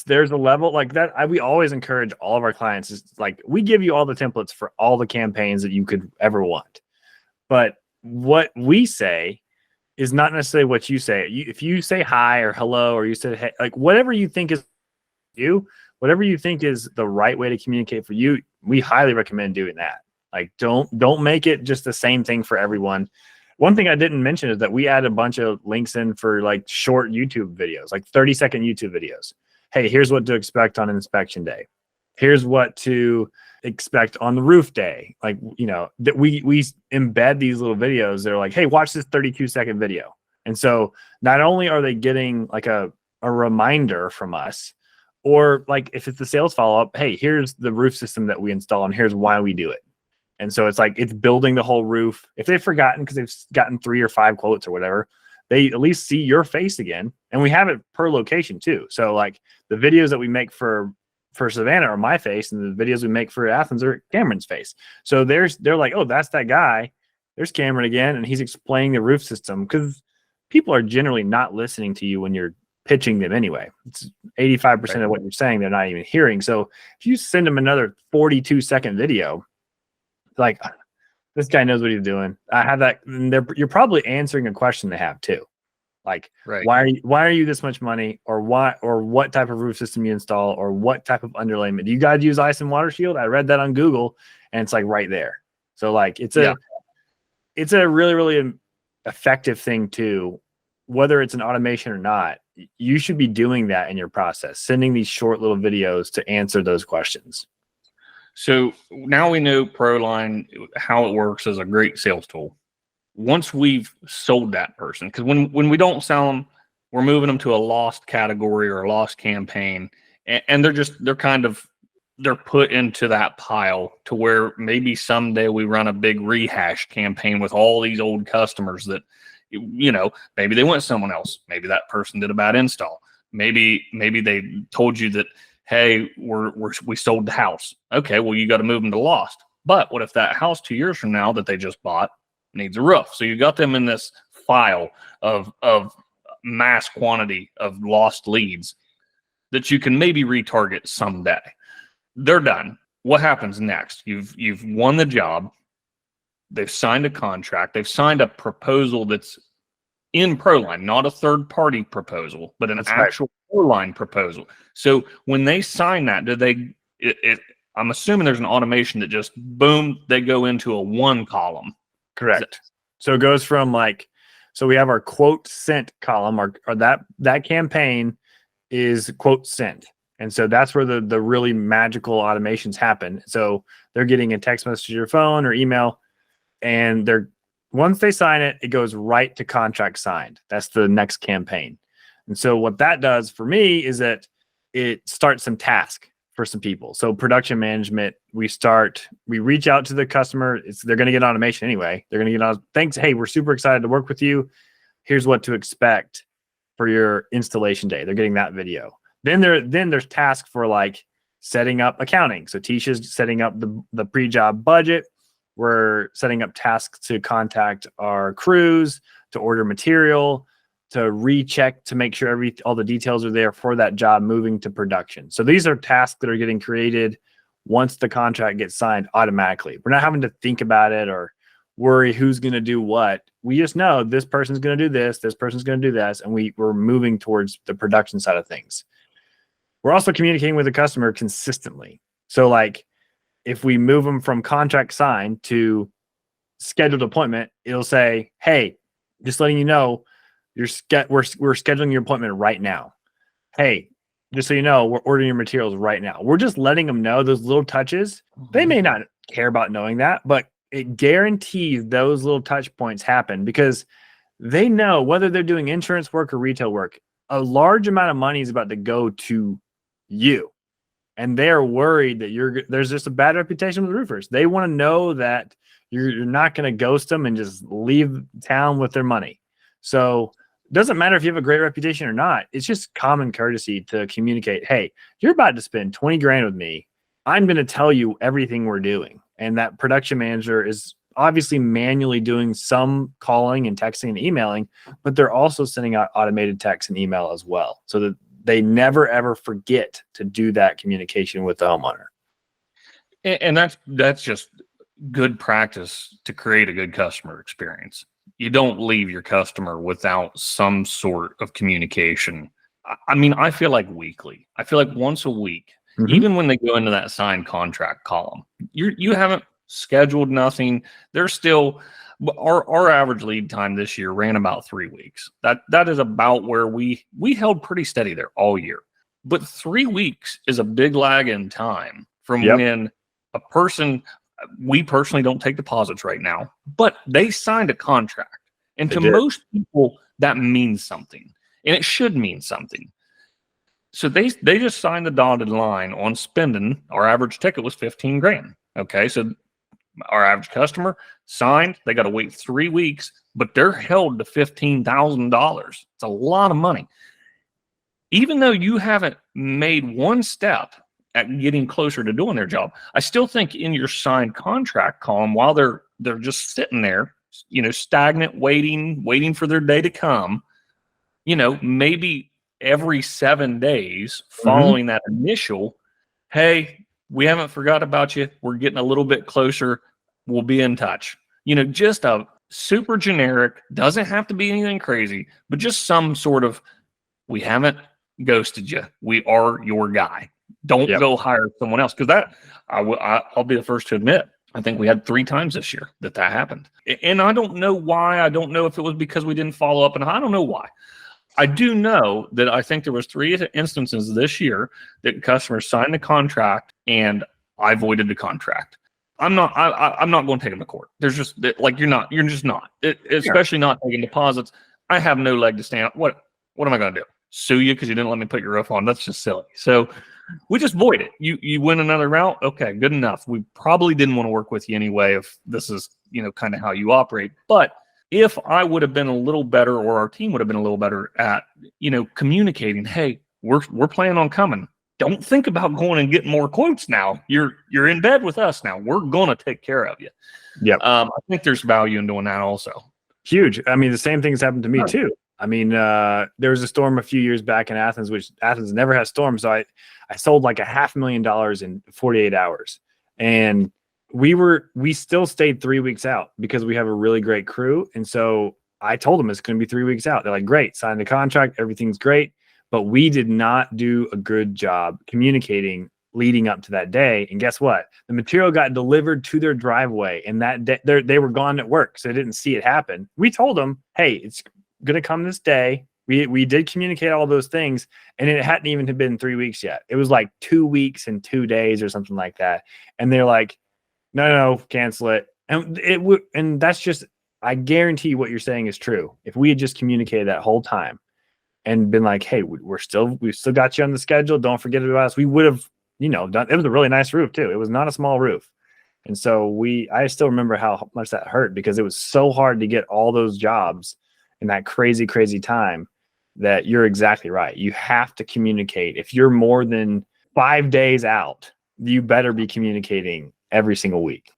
There's a level like that. We always encourage all of our clients is like, we give you all the templates for all the campaigns that you could ever want. But what we say is not necessarily what you say. If you say hi or hello, or you say, hey, like whatever you think is whatever you think is the right way to communicate for you, we highly recommend doing that. Like, don't make it just the same thing for everyone. One thing I didn't mention is that we add a bunch of links in for like short YouTube videos, like 30-second YouTube videos. Hey, here's what to expect on inspection day. Here's what to expect on the roof day. Like, that we embed these little videos. They're like, hey, watch this 32-second video. And so not only are they getting like a reminder from us, or like if it's the sales follow-up, hey, here's the roof system that we install and here's why we do it. And so it's like, it's building the whole roof. If they've forgotten because they've gotten 3 or 5 quotes or whatever, they at least see your face again. And we have it per location too. So like the videos that we make for Savannah are my face, and the videos we make for Athens are Cameron's face. So they're like, oh, that's that guy. There's Cameron again. And he's explaining the roof system, because people are generally not listening to you when you're pitching them anyway. It's 85% of what you're saying they're not even hearing. So if you send them another 42-second video, like, this guy knows what he's doing. I have that. You're probably answering a question they have too. Like, why are you this much money, or what type of roof system you install, or what type of underlayment? Do you guys use ice and water shield? I read that on Google, and it's like right there. So like, it's a really, really effective thing too. Whether it's an automation or not, you should be doing that in your process, sending these short little videos to answer those questions. So now we know ProLine, how it works as a great sales tool. Once we've sold that person, because when we don't sell them, we're moving them to a lost category or a lost campaign, and they're put into that pile to where maybe someday we run a big rehash campaign with all these old customers that, maybe they went someone else. Maybe that person did a bad install. Maybe they told you that, hey, we sold the house. Okay, well, you got to move them to lost. But what if that house 2 years from now that they just bought needs a roof? So you got them in this file of mass quantity of lost leads that you can maybe retarget someday. They're done. What happens next? You've won the job. They've signed a contract. They've signed a proposal that's in ProLine, not a third-party proposal, but an actual ProLine proposal. So when they sign that, I'm assuming there's an automation that just, boom, they go into a 1 column. Correct. So it goes from so we have our quote sent column, or that campaign is quote sent. And so that's where the really magical automations happen. So they're getting a text message to your phone or email, and once they sign it, it goes right to contract signed. That's the next campaign. And so what that does for me is that it starts some task for some people. So production management, we reach out to the customer. They're going to get automation anyway. They're going to get thanks. Hey, we're super excited to work with you. Here's what to expect for your installation day. They're getting that video. Then there's tasks for like setting up accounting. So Tisha's setting up the pre-job budget. We're setting up tasks to contact our crews, to order material, to recheck to make sure all the details are there for that job moving to production. So these are tasks that are getting created once the contract gets signed automatically. We're not having to think about it or worry who's going to do what. We just know this person's going to do this person's going to do this, and we're moving towards the production side of things. We're also communicating with the customer consistently. So like if we move them from contract signed to scheduled appointment, it'll say, hey, just letting you know, we're scheduling your appointment right now. Hey, just so you know, we're ordering your materials right now. We're just letting them know those little touches. They may not care about knowing that, but it guarantees those little touch points happen because they know whether they're doing insurance work or retail work, a large amount of money is about to go to you. And they're worried that there's just a bad reputation with roofers. They want to know that you're not going to ghost them and just leave town with their money. So it doesn't matter if you have a great reputation or not. It's just common courtesy to communicate, hey, you're about to spend 20 grand with me. I'm going to tell you everything we're doing. And that production manager is obviously manually doing some calling and texting and emailing, but they're also sending out automated text and email as well, so that they never ever forget to do that communication with the homeowner. And that's just good practice to create a good customer experience. You don't leave your customer without some sort of communication. I mean, I feel like weekly. I feel like once a week, even when they go into that signed contract column, you haven't scheduled nothing. They're still our average lead time this year ran about 3 weeks. That is about where we held pretty steady there all year. But 3 weeks is a big lag in time from when a person, we personally don't take deposits right now, but they signed a contract. And to most people, that means something. And it should mean something. So they just signed the dotted line on spending. Our average ticket was 15 grand. Okay, so our average customer signed, they got to wait 3 weeks, but they're held to $15,000. It's a lot of money. Even though you haven't made one step at getting closer to doing their job, I still think in your signed contract column, while they're just sitting there, stagnant, waiting for their day to come, maybe every 7 days following that initial, hey, we haven't forgot about you. We're getting a little bit closer. We'll be in touch. Just a super generic, doesn't have to be anything crazy, but just some sort of, we haven't ghosted you. We are your guy. Don't go hire someone else. Because that, I'll be the first to admit, I think we had 3 times this year that happened. And I don't know why. I don't know if it was because we didn't follow up, and I don't know why. I do know that I think there was 3 instances this year that customers signed the contract and I voided the contract. I'm not going to take them to court. There's just you're just not, especially not taking deposits. I have no leg to stand on. What am I going to do? Sue you because you didn't let me put your roof on? That's just silly. So we just void it. You went another route. Okay, good enough. We probably didn't want to work with you anyway if this is, kind of how you operate. But if I would have been a little better, or our team would have been a little better at, communicating, hey, we're planning on coming. Don't think about going and getting more quotes now. You're in bed with us now. We're going to take care of you. Yeah. I think there's value in doing that also. Huge. I mean, the same things happened to me too. I mean, there was a storm a few years back in Athens, which Athens never has storms. So I sold like $500,000 in 48 hours. And we still stayed 3 weeks out because we have a really great crew. And so I told them it's going to be 3 weeks out. They're like, great, sign the contract. Everything's great. But we did not do a good job communicating leading up to that day. And guess what? The material got delivered to their driveway, and that day they were gone at work. So they didn't see it happen. We told them, hey, it's going to come this day. We did communicate all those things, and it hadn't even been 3 weeks yet. It was like 2 weeks and 2 days or something like that. And they're like, no, cancel it. And that's just, I guarantee you what you're saying is true. If we had just communicated that whole time and been like, hey, we've still got you on the schedule, don't forget about us, we would have it was a really nice roof too. It was not a small roof. And so I still remember how much that hurt because it was so hard to get all those jobs in that crazy, crazy time that you're exactly right. You have to communicate. If you're more than 5 days out, you better be communicating every single week.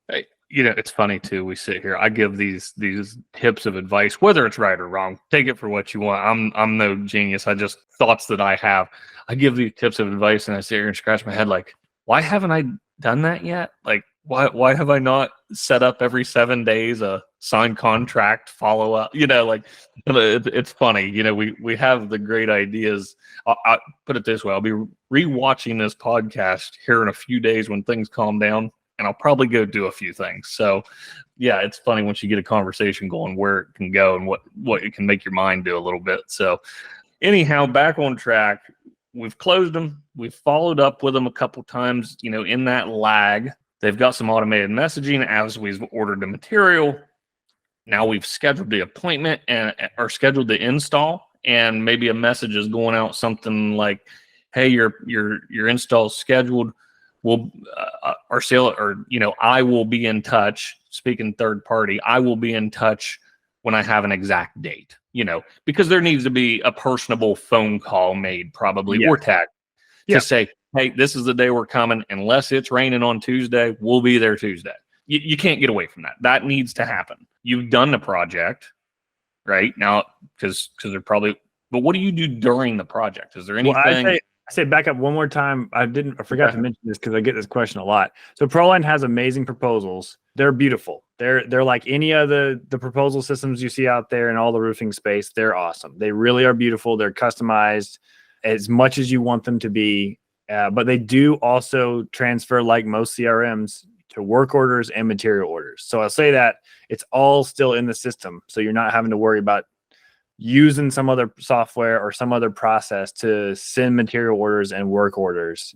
It's funny too. We sit here. I give these tips of advice, whether it's right or wrong. Take it for what you want. I'm no genius. I just thoughts that I have. I give these tips of advice, and I sit here and scratch my head like, why haven't I done that yet? Like, why have I not set up every 7 days a signed contract follow up? It's funny. We have the great ideas. I'll put it this way: I'll be rewatching this podcast here in a few days when things calm down, and I'll probably go do a few things. So, yeah, it's funny once you get a conversation going where it can go and what it can make your mind do a little bit. So, anyhow, back on track. We've closed them. We've followed up with them a couple times. In that lag. They've got some automated messaging as we've ordered the material. Now we've scheduled the appointment or scheduled the install, and maybe a message is going out something like, "Hey, your install's scheduled. We'll I will be in touch." Speaking third party, I will be in touch when I have an exact date. Because there needs to be a personable phone call made, probably or text to say, "Hey, this is the day we're coming. Unless it's raining on Tuesday, we'll be there Tuesday." You can't get away from that. That needs to happen. You've done the project, right? Now, because they're probably. But what do you do during the project? Is there anything? Well, I say back up one more time. I forgot to mention this because I get this question a lot. So Proline has amazing proposals. They're beautiful. They're like any of the proposal systems you see out there in all the roofing space. They're awesome. They really are beautiful. They're customized as much as you want them to be. But they do also transfer, like most CRMs, to work orders and material orders. So I'll say that it's all still in the system. So you're not having to worry about using some other software or some other process to send material orders and work orders.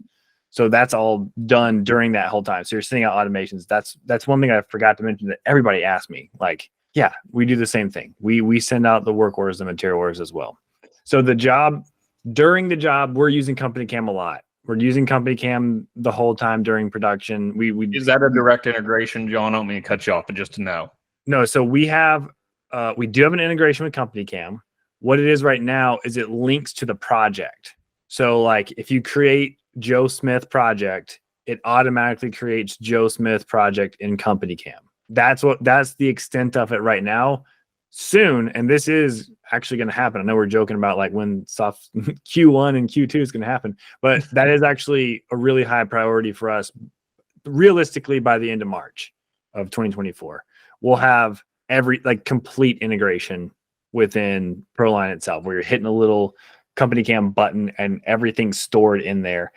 So that's all done during that whole time. So you're sending out automations. That's one thing I forgot to mention that everybody asked me. Like, yeah, we do the same thing. We send out the work orders and material orders as well. So during the job, we're using Company Cam a lot. We're using Company Cam the whole time during production. Is that a direct integration, John? I don't mean to cut you off, but just to know. No, so we do have an integration with Company Cam. What it is right now is it links to the project. So like if you create Joe Smith project, it automatically creates Joe Smith project in Company Cam. That's the extent of it right now. Soon, and this is actually going to happen. I know we're joking about like when soft Q1 and Q2 is going to happen, but that is actually a really high priority for us. Realistically, by the end of March of 2024, we'll have complete integration within Proline itself, where you're hitting a little Company Cam button and everything's stored in there.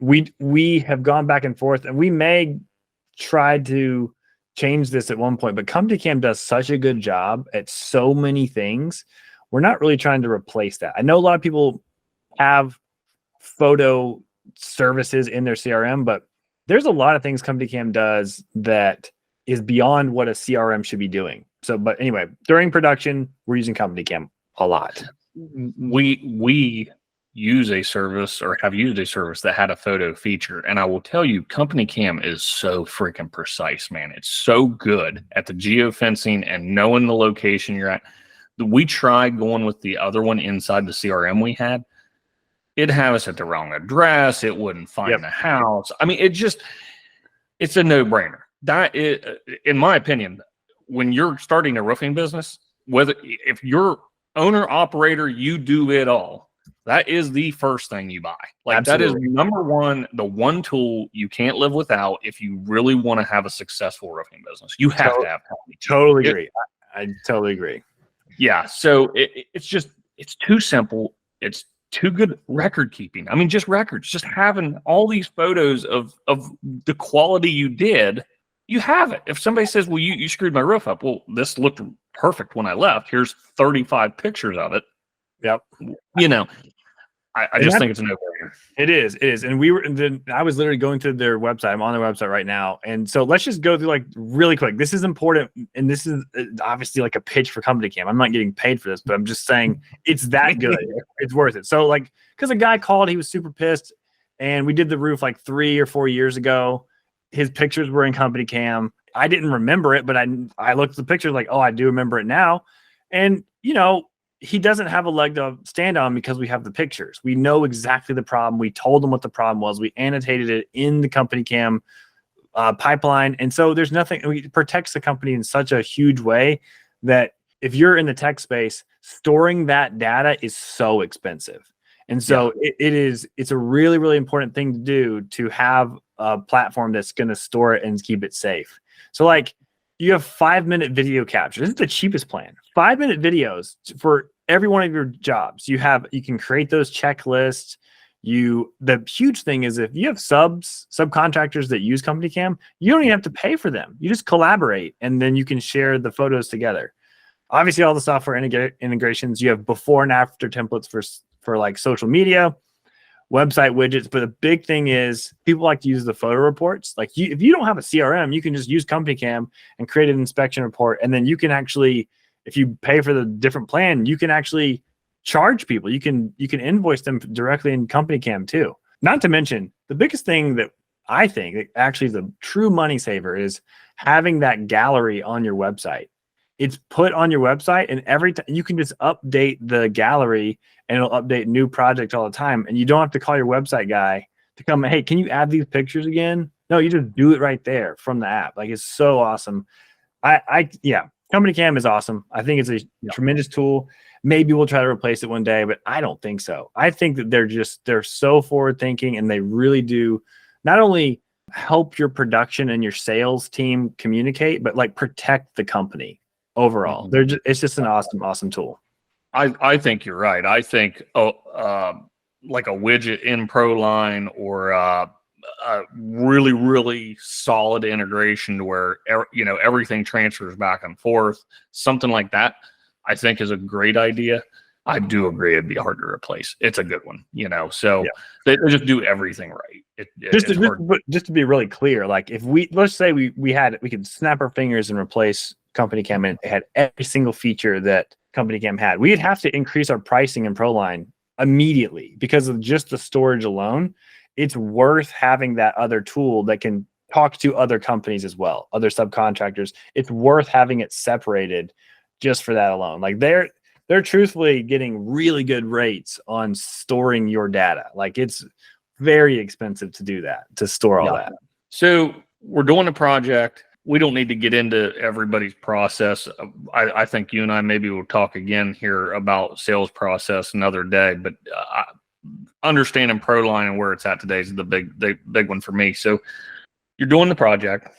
We have gone back and forth, and we may try to change this at one point, but Company Cam does such a good job at so many things. We're not really trying to replace that. I know a lot of people have photo services in their CRM, but there's a lot of things Company Cam does that is beyond what a CRM should be doing. So, but anyway, during production, we're using Company Cam a lot. We use a service or have used a service that had a photo feature. And I will tell you, Company Cam is so freaking precise, man. It's so good at the geofencing and knowing the location you're at. We tried going with the other one inside the CRM we had. It'd have us at the wrong address. It wouldn't find the house. I mean, it's a no-brainer. That is, in my opinion, when you're starting a roofing business, if you're owner operator, you do it all. That is the first thing you buy. Like Absolutely. That is number one, the one tool you can't live without if you really want to have a successful roofing business. You have to have Company Cam. Totally agree. I totally agree. Yeah. So it's too simple. It's too good record keeping. I mean, just records, just having all these photos of the quality you did, you have it. If somebody says, well, you screwed my roof up. Well, this looked perfect when I left. Here's 35 pictures of it. Yep. I just think it's a no-brainer. It is. And I was literally going through their website. I'm on their website right now. And so let's just go through like really quick. This is important. And this is obviously like a pitch for Company Cam. I'm not getting paid for this, but I'm just saying it's that good. It's worth it. So like, because a guy called, he was super pissed. and we did the roof like 3 or 4 years ago. His pictures were in company cam. I didn't remember it, but I looked at the pictures like, oh, I do remember it now. And, you know, he doesn't have a leg to stand on because we have the pictures. We know exactly the problem. We told him what the problem was. We annotated it in the company cam pipeline. And so there's nothing, it protects the company in such a huge way that if you're in the tech space, storing that data is so expensive. And so it's a really, really important thing to do, to have a platform that's going to store it and keep it safe. So like you have 5-minute video capture. This is the cheapest plan. 5-minute videos for every one of your jobs. You can create those checklists. The huge thing is if you have subcontractors that use company cam, you don't even have to pay for them. You just collaborate and then you can share the photos together. Obviously all the software integrations, you have before and after templates for like social media, website widgets. But the big thing is people like to use the photo reports. Like if you don't have a CRM, you can just use company cam and create an inspection report. And then you can actually, if you pay for the different plan, you can actually charge people. You can invoice them directly in company cam too. Not to mention the biggest thing that I think that actually is a true money saver is having that gallery on your website. It's put on your website, and every time you can just update the gallery and it'll update new projects all the time. And you don't have to call your website guy to come, hey, can you add these pictures again? No, you just do it right there from the app. Like, it's so awesome. Yeah, company cam is awesome. I think it's a tremendous tool. Maybe we'll try to replace it one day, but I don't think so. I think that they're so forward thinking, and they really do not only help your production and your sales team communicate, but like protect the company overall. It's just an awesome tool. I think you're right. I think like a widget in ProLine or a really, really solid integration to where everything transfers back and forth, something like that, I think is a great idea. I do agree it'd be hard to replace. It's a good one, so they just do everything right. Just to be really clear, like if let's say we could snap our fingers and replace company cam and it had every single feature that company cam had, we'd have to increase our pricing in ProLine immediately because of just the storage alone. It's worth having that other tool that can talk to other companies as well, other subcontractors. It's worth having it separated just for that alone. Like they're truthfully getting really good rates on storing your data. Like it's very expensive to do that, to store all that. So we're doing a project. We don't need to get into everybody's process. I think you and I maybe will talk again here about sales process another day, but understanding ProLine and where it's at today is the big one for me. So you're doing the project.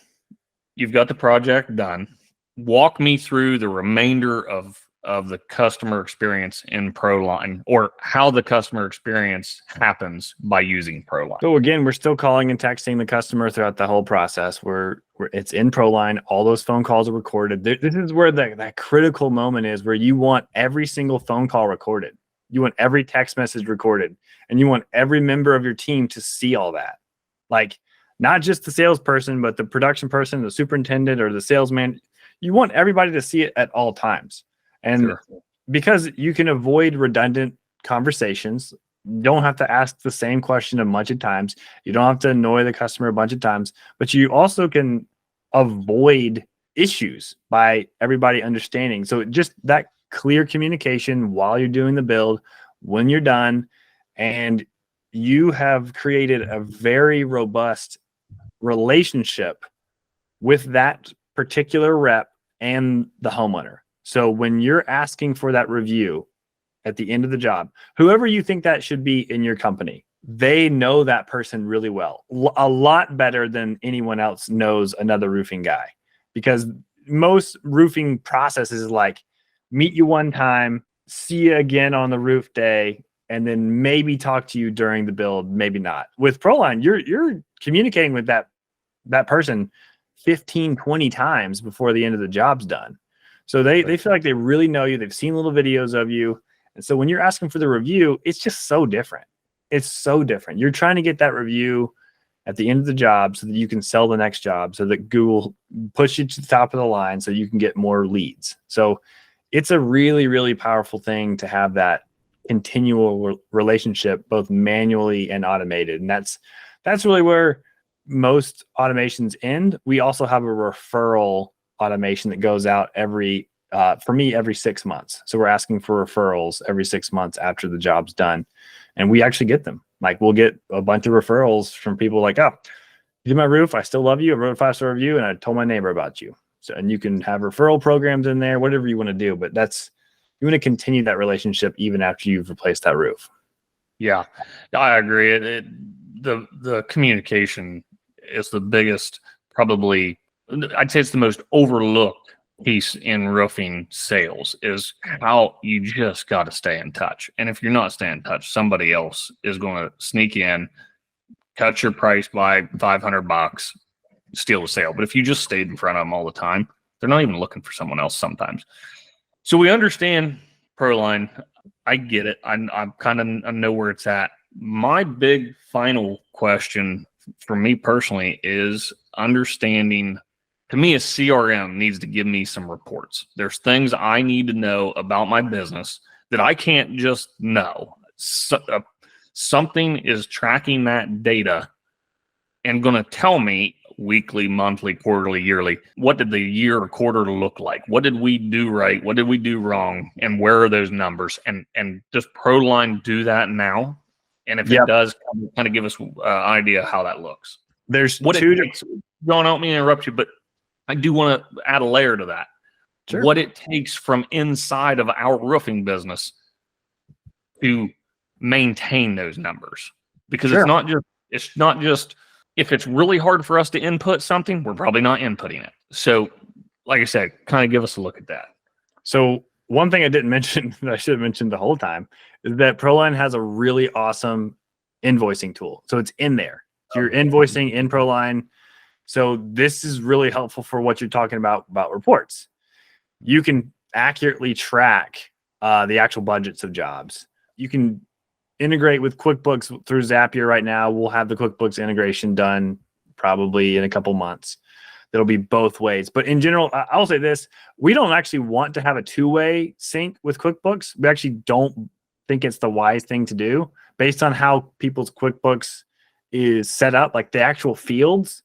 You've got the project done. Walk me through the remainder of the customer experience in ProLine, or how the customer experience happens by using ProLine. So again, we're still calling and texting the customer throughout the whole process. It's in ProLine. All those phone calls are recorded. This is where that critical moment is, where you want every single phone call recorded. You want every text message recorded, and you want every member of your team to see all that. Like not just the salesperson, but the production person, the superintendent, or the salesman. You want everybody to see it at all times. And because you can avoid redundant conversations, you don't have to ask the same question a bunch of times. You don't have to annoy the customer a bunch of times, but you also can avoid issues by everybody understanding. So just that clear communication while you're doing the build, when you're done, and you have created a very robust relationship with that particular rep and the homeowner. So when you're asking for that review at the end of the job, whoever you think that should be in your company, they know that person really well, a lot better than anyone else knows another roofing guy, because most roofing processes is like meet you one time, see you again on the roof day, and then maybe talk to you during the build, maybe not. With ProLine, you're communicating with that person 15, 20 times before the end of the job's done. So they feel like they really know you. They've seen little videos of you. And so when you're asking for the review, it's just so different. It's so different. You're trying to get that review at the end of the job so that you can sell the next job, so that Google push you to the top of the line so you can get more leads. So it's a really, really powerful thing to have that continual relationship, both manually and automated. And that's really where most automations end. We also have a referral automation that goes out for me, every 6 months. So we're asking for referrals every 6 months after the job's done. And we actually get them. Like, we'll get a bunch of referrals from people like, oh, you did my roof. I still love you. I wrote a 5-star review and I told my neighbor about you. So, and you can have referral programs in there, whatever you want to do, but you want to continue that relationship even after you've replaced that roof. Yeah, I agree. The communication is the biggest, probably, I'd say it's the most overlooked piece in roofing sales, is how you just got to stay in touch. And if you're not staying in touch, somebody else is going to sneak in, cut your price by $500, steal the sale. But if you just stayed in front of them all the time, they're not even looking for someone else sometimes. So we understand ProLine. I get it. I know where it's at. My big final question for me personally is understanding. To me, a CRM needs to give me some reports. There's things I need to know about my business that I can't just know. Something is tracking that data and going to tell me weekly, monthly, quarterly, yearly, what did the year or quarter look like? What did we do right? What did we do wrong? And where are those numbers? And does ProLine do that now? And if it does, kind of give us an idea how that looks. There's what it takes. John, I don't mean to interrupt you, but I do want to add a layer to that. Sure. What it takes from inside of our roofing business to maintain those numbers, because Sure. it's not just if it's really hard for us to input something, we're probably not inputting it. So, like I said, kind of give us a look at that. So one thing I didn't mention that I should have mentioned the whole time is that ProLine has a really awesome invoicing tool. So it's in there. So you're invoicing in ProLine. So this is really helpful for what you're talking about reports. You can accurately track the actual budgets of jobs. You can integrate with QuickBooks through Zapier right now. We'll have the QuickBooks integration done probably in a couple months. That'll be both ways. But in general, I'll say this. We don't actually want to have a two-way sync with QuickBooks. We actually don't think it's the wise thing to do based on how people's QuickBooks is set up, like the actual fields.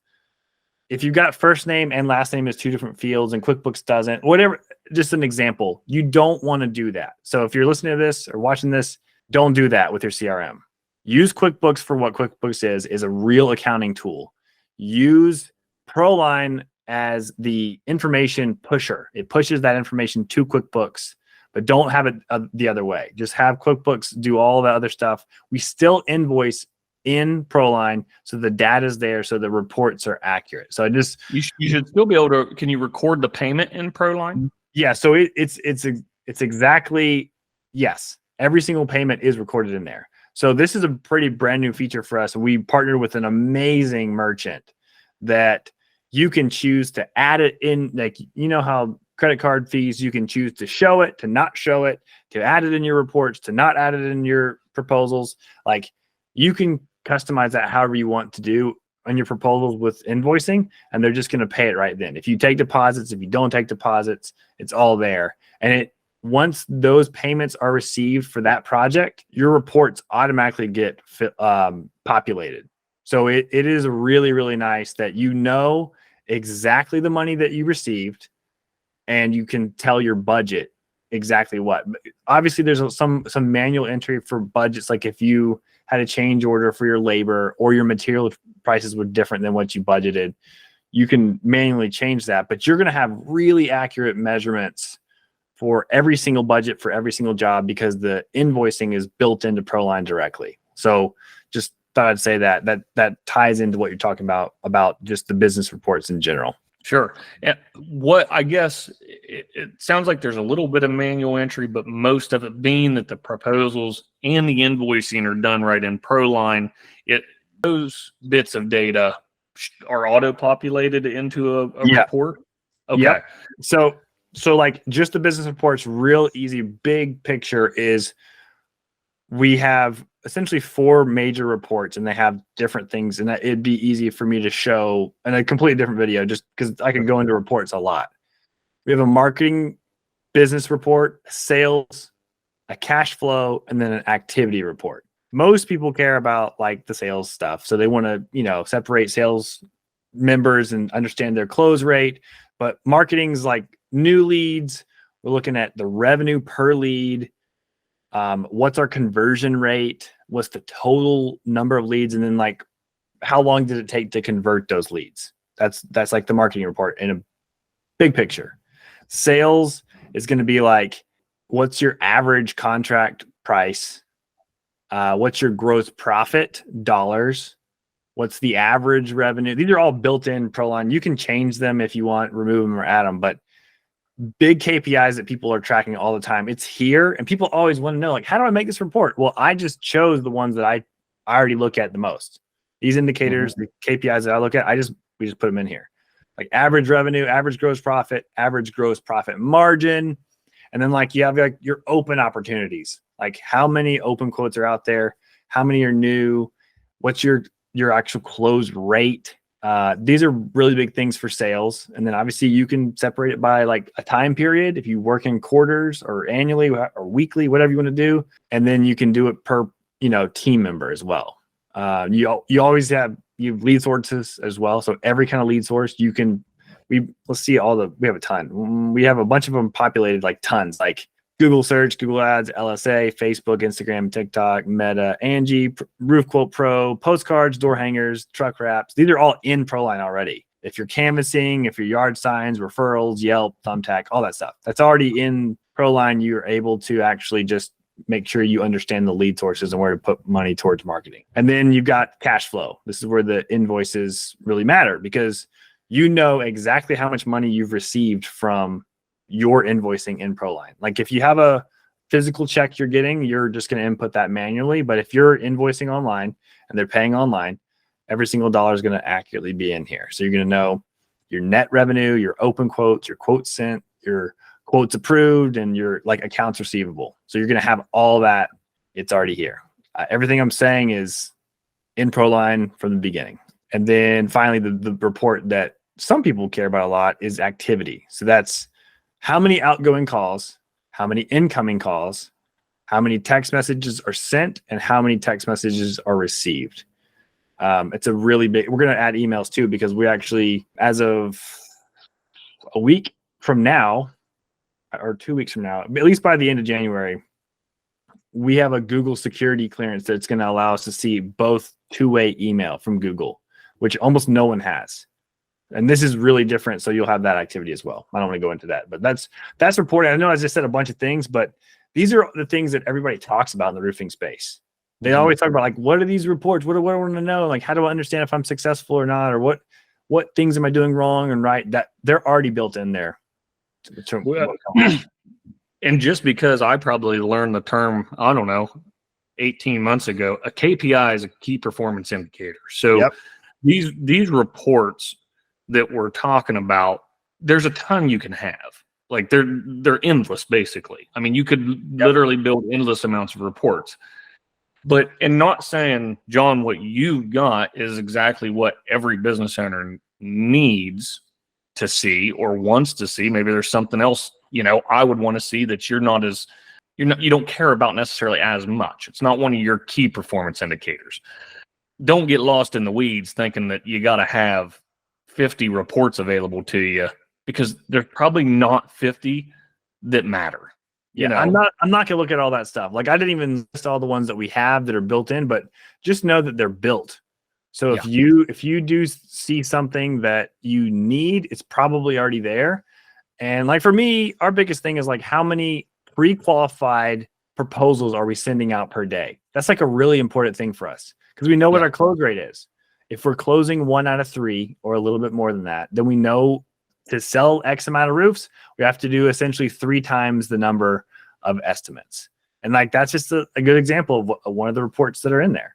If you've got first name and last name as two different fields and QuickBooks doesn't, whatever, just an example, you don't want to do that. So if you're listening to this or watching this, don't do that with your CRM. Use QuickBooks for what QuickBooks is a real accounting tool. Use ProLine as the information pusher. It pushes that information to QuickBooks, but don't have it the other way. Just have QuickBooks do all the other stuff. We still invoice in ProLine, so the data is there, so the reports are accurate. So you should still be able to. Can you record the payment in ProLine? Yeah. So it's exactly yes. Every single payment is recorded in there. So this is a pretty brand new feature for us. We partnered with an amazing merchant that you can choose to add it in. Like, you know how credit card fees, you can choose to show it, to not show it, to add it in your reports, to not add it in your proposals. Like, you can customize that however you want to do on your proposals with invoicing, and they're just going to pay it right then. If you take deposits, if you don't take deposits, it's all there. And once those payments are received for that project, your reports automatically get populated. So it is really, really nice that you know exactly the money that you received, and you can tell your budget exactly what. Obviously, there's some manual entry for budgets, like if you had a change order for your labor or your material prices were different than what you budgeted, you can manually change that. But you're going to have really accurate measurements for every single budget for every single job, because the invoicing is built into ProLine directly. So just thought I'd say that ties into what you're talking about just the business reports in general. Sure. And what I guess it sounds like there's a little bit of manual entry, but most of it being that the proposals and the invoicing are done right in ProLine. Those bits of data are auto-populated into a report. Okay. Yep. So like just the business reports, real easy, big picture is we have essentially 4 major reports, and they have different things, and that it'd be easy for me to show in a completely different video, just because I can go into reports a lot. We have a marketing business report, sales, a cash flow, and then an activity report. Most people care about like the sales stuff. So they want to, separate sales members and understand their close rate. But marketing's like new leads. We're looking at the revenue per lead. What's our conversion rate? What's the total number of leads? And then like, how long did it take to convert those leads? That's like the marketing report in a big picture. Sales is going to be like, what's your average contract price? What's your gross profit dollars? What's the average revenue? These are all built in ProLine. You can change them if you want, remove them or add them, but big KPIs that people are tracking all the time. It's here, and people always want to know, like, how do I make this report? Well, I just chose the ones that I already look at the most. These indicators, the KPIs that I look at, we just put them in here. Like average revenue, average gross profit margin. And then like you have like your open opportunities. Like how many open quotes are out there? How many are new? What's your actual close rate? These are really big things for sales. And then obviously you can separate it by like a time period. If you work in quarters or annually or weekly, whatever you want to do. And then you can do it per, team member as well. You always have lead sources as well. So every kind of lead source let's see we have a ton. We have a bunch of them populated, like tons, like Google search, Google ads, LSA, Facebook, Instagram, TikTok, Meta, Angie, Roof Quote Pro, postcards, door hangers, truck wraps. These are all in ProLine already. If you're canvassing, if you're yard signs, referrals, Yelp, Thumbtack, all that stuff, that's already in ProLine. You're able to actually just make sure you understand the lead sources and where to put money towards marketing. And then you've got cash flow. This is where the invoices really matter, because you know exactly how much money you've received from your invoicing in ProLine. Like if you have a physical check you're getting, you're just going to input that manually. But if you're invoicing online and they're paying online, every single dollar is going to accurately be in here. So you're going to know your net revenue, your open quotes, your quotes sent, your quotes approved, and your like accounts receivable. So you're going to have all that. It's already here. Everything I'm saying is in ProLine from the beginning. And then finally, the report that some people care about a lot is activity. So that's how many outgoing calls, how many incoming calls, how many text messages are sent, and how many text messages are received. It's a really big, we're going to add emails too, because we actually, as of a week from now, or 2 weeks from now, at least by the end of January, we have a Google security clearance that's going to allow us to see both two-way email from Google, which almost no one has. And this is really different. So you'll have that activity as well. I don't want to go into that, but that's reporting. I know I just said a bunch of things, but these are the things that everybody talks about in the roofing space. They always talk about like, what are these reports? What do I want to know? Like, how do I understand if I'm successful or not? Or what things am I doing wrong and right? That they're already built in there. And just because I probably learned the term, I don't know, 18 months ago, a KPI is a key performance indicator. So these reports that we're talking about, there's a ton you can have. Like they're endless, basically. I mean, you could literally build endless amounts of reports. But in not saying, John, what you got is exactly what every business owner needs to see or wants to see. Maybe there's something else, I would want to see that you don't care about necessarily as much. It's not one of your key performance indicators. Don't get lost in the weeds thinking that you got to have 50 reports available to you, because there's probably not 50 that matter. I'm not gonna look at all that stuff. Like I didn't even list all the ones that we have that are built in, but just know that they're built. So if you do see something that you need, it's probably already there. And like for me, our biggest thing is like, how many pre-qualified proposals are we sending out per day? That's like a really important thing for us, because we know what our close rate is. If we're closing 1 out of 3 or a little bit more than that, then we know to sell X amount of roofs, we have to do essentially 3 times the number of estimates. And like, that's just a good example of one of the reports that are in there.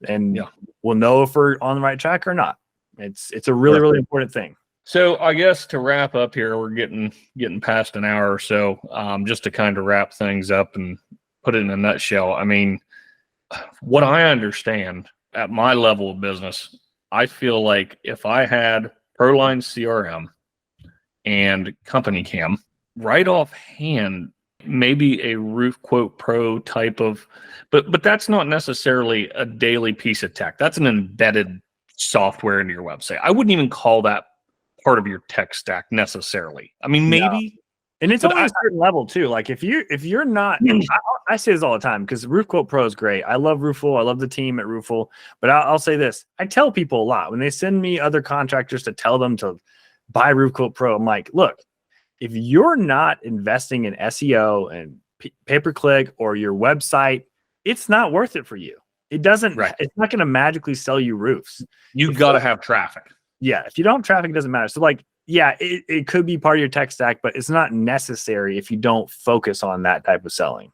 And we'll know if we're on the right track or not. It's a really, really important thing. So I guess to wrap up here, we're getting past an hour or so. Just to kind of wrap things up and put it in a nutshell. I mean, what I understand at my level of business, I feel like if I had ProLine CRM and Company Cam, right offhand, maybe a Roof Quote Pro type of, but that's not necessarily a daily piece of tech. That's an embedded software into your website. I wouldn't even call that part of your tech stack necessarily. I mean, No. maybe, And it's but only a certain level too. Like if you're not, I say this all the time because Roof Quote Pro is great. I love Roofle. I love the team at Roofle. But I'll say this: I tell people a lot when they send me other contractors to tell them to buy Roof Quote Pro. I'm like, look, if you're not investing in SEO and pay-per-click or your website, it's not worth it for you. It doesn't. Right. It's not going to magically sell you roofs. you got to have traffic. Yeah, if you don't have traffic, it doesn't matter. So like, yeah, it could be part of your tech stack, but it's not necessary if you don't focus on that type of selling.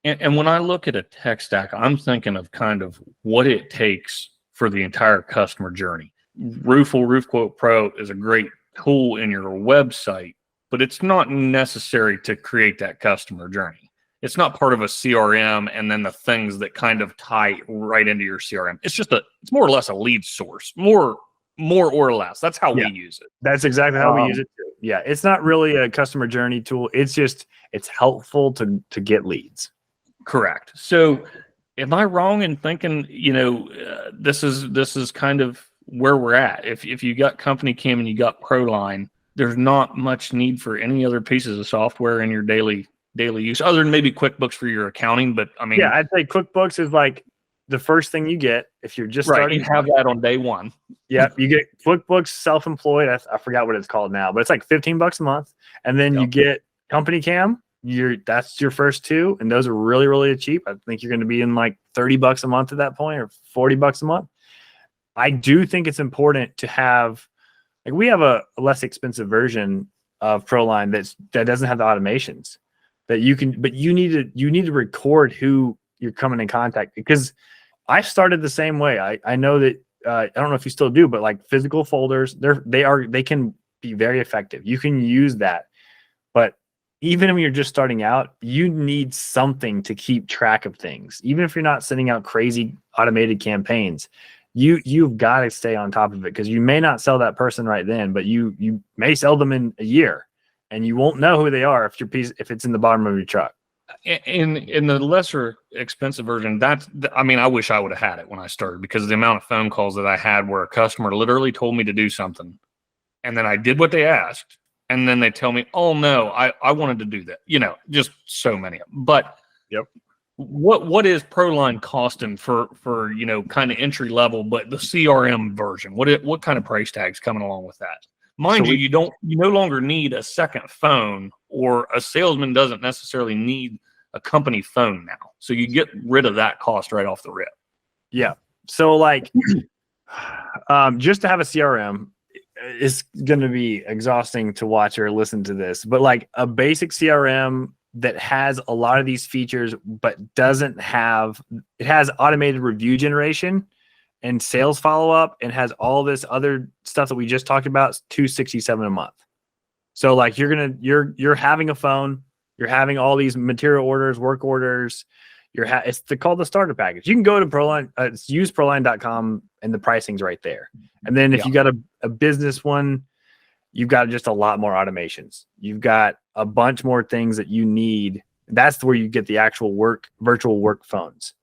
And when I look at a tech stack, I'm thinking of kind of what it takes for the entire customer journey. Roofle Roof Quote Pro is a great tool in your website, but it's not necessary to create that customer journey. It's not part of a CRM and then the things that kind of tie right into your CRM. It's more or less a lead source, more or less. That's how we use it. That's exactly how we use it too. Yeah, it's not really a customer journey tool. It's helpful to get leads. Correct. So am I wrong in thinking, this is kind of where we're at? If you got Company Cam and you got Proline, there's not much need for any other pieces of software in your daily use, other than maybe QuickBooks for your accounting. But I mean, yeah, I'd say QuickBooks is like the first thing you get if you're just starting. You have that on day one. Yeah, you get QuickBooks Self-Employed. I forgot what it's called now, but it's like $15 a month, and then you get Company Cam. That's your first two, and those are really, really cheap. I think you're going to be in like $30 a month at that point, or $40 a month. I do think it's important to have, like, we have a less expensive version of Proline that doesn't have the automations that you can, but you need to record who you're coming in contact, because I started the same way. I know that I don't know if you still do, but like physical folders, they can be very effective. You can use that, but even when you're just starting out, you need something to keep track of things. Even if you're not sending out crazy automated campaigns, you've got to stay on top of it, because you may not sell that person right then, but you may sell them in a year, and you won't know who they are if it's in the bottom of your truck. In the lesser expensive version, I wish I would have had it when I started, because the amount of phone calls that I had where a customer literally told me to do something, and then I did what they asked, and then they tell me, oh no, I wanted to do that. Just so many of them. But yep. What is Proline costing for kind of entry level, but the CRM version? What kind of price tags coming along with that? Mind you, you no longer need a second phone, or a salesman doesn't necessarily need a company phone now. So you get rid of that cost right off the rip. Yeah. So like, just to have a CRM is going to be exhausting to watch or listen to this, but like a basic CRM that has a lot of these features, but it has automated review generation and sales follow-up, and has all this other stuff that we just talked about, $267 a month. So like you're having a phone, you're having all these material orders, work orders, it's called the starter package. You can go to Proline, use Proline.com, and the pricing's right there. And then if you got a business one, you've got just a lot more automations. You've got a bunch more things that you need. That's where you get the actual virtual work phones.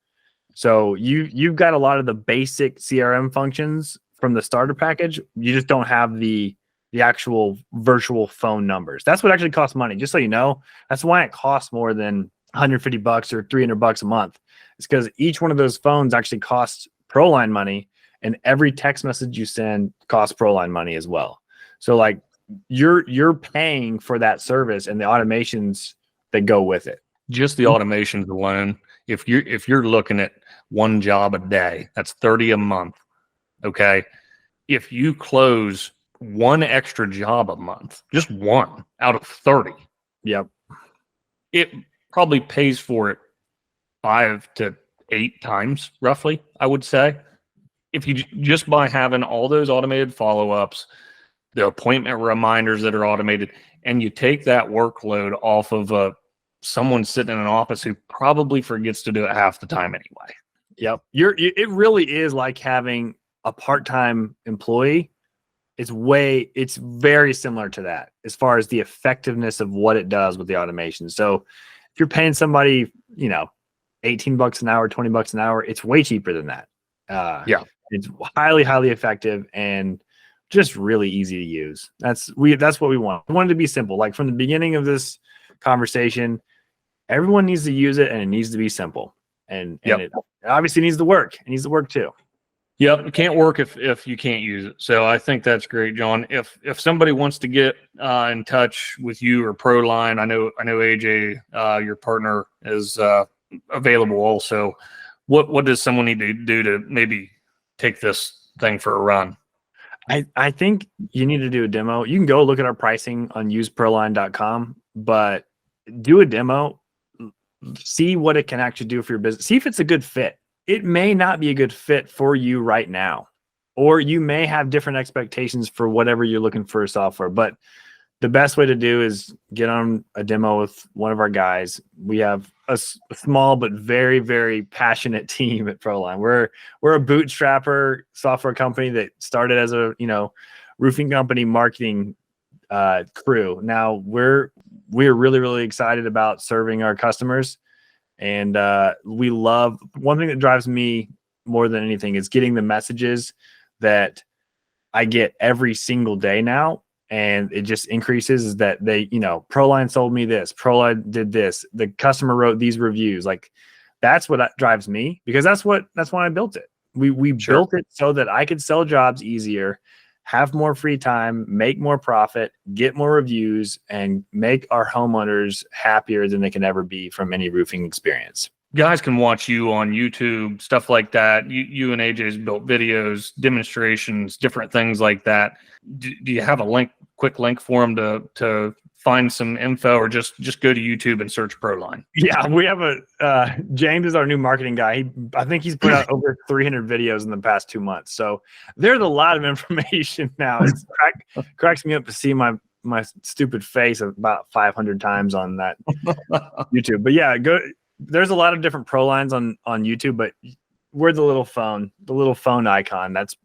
So you've got a lot of the basic CRM functions from the starter package. You just don't have the actual virtual phone numbers. That's what actually costs money. Just so you know, that's why it costs more than $150 or $300 a month. It's because each one of those phones actually costs Proline money, and every text message you send costs Proline money as well. So like you're paying for that service and the automations that go with it. Just the automations alone. If you're looking at one job a day, that's 30 a month. Okay. If you close one extra job a month, just one out of 30. Yep. It probably pays for it 5 to 8 times, roughly, I would say. If you just by having all those automated follow-ups, the appointment reminders that are automated, and you take that workload off of someone sitting in an office who probably forgets to do it half the time anyway. Yep. It really is like having a part-time employee. It's very similar to that as far as the effectiveness of what it does with the automation. So if you're paying somebody, 18 bucks an hour, 20 bucks an hour, it's way cheaper than that. Yeah. It's highly, highly effective and just really easy to use. That's what we want. We want it to be simple. Like from the beginning of this conversation, everyone needs to use it and it needs to be simple. And it obviously needs to work. It needs to work too. Yep, it can't work if you can't use it. So I think that's great, John. If somebody wants to get in touch with you or Proline, I know AJ, your partner, is available also. What does someone need to do to maybe take this thing for a run? I think you need to do a demo. You can go look at our pricing on useproline.com, but do a demo, see what it can actually do for your business. See if it's a good fit. It may not be a good fit for you right now, or you may have different expectations for whatever you're looking for software, but the best way to do is get on a demo with one of our guys. We have a small but very, very passionate team at Proline. We're a bootstrapper software company that started as a roofing company marketing crew. Now we're really, really excited about serving our customers, and we love. One thing that drives me more than anything is getting the messages that I get every single day now. And it just increases, is that they, Proline sold me this, Proline did this, the customer wrote these reviews. Like that's what drives me, because that's why I built it. We built it so that I could sell jobs easier, have more free time, make more profit, get more reviews, and make our homeowners happier than they can ever be from any roofing experience. Guys can watch you on YouTube, stuff like that. You and AJ's built videos, demonstrations, different things like that. Do you have a quick link for them to find some info, or just go to YouTube and search Proline? Yeah, we have James is our new marketing guy. I think he's put out over 300 videos in the past 2 months. So there's a lot of information now. It cracks me up to see my stupid face about 500 times on that YouTube. But yeah, there's a lot of different Prolines on YouTube, but we're the little phone icon. That's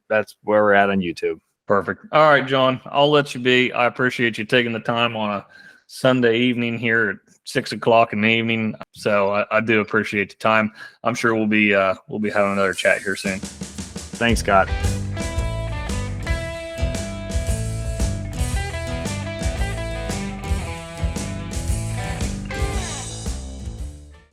where we're at on YouTube. Perfect. All right, John, I'll let you be. I appreciate you taking the time on a Sunday evening here at 6 o'clock in the evening. So I do appreciate the time. I'm sure we'll be having another chat here soon. Thanks, Scott.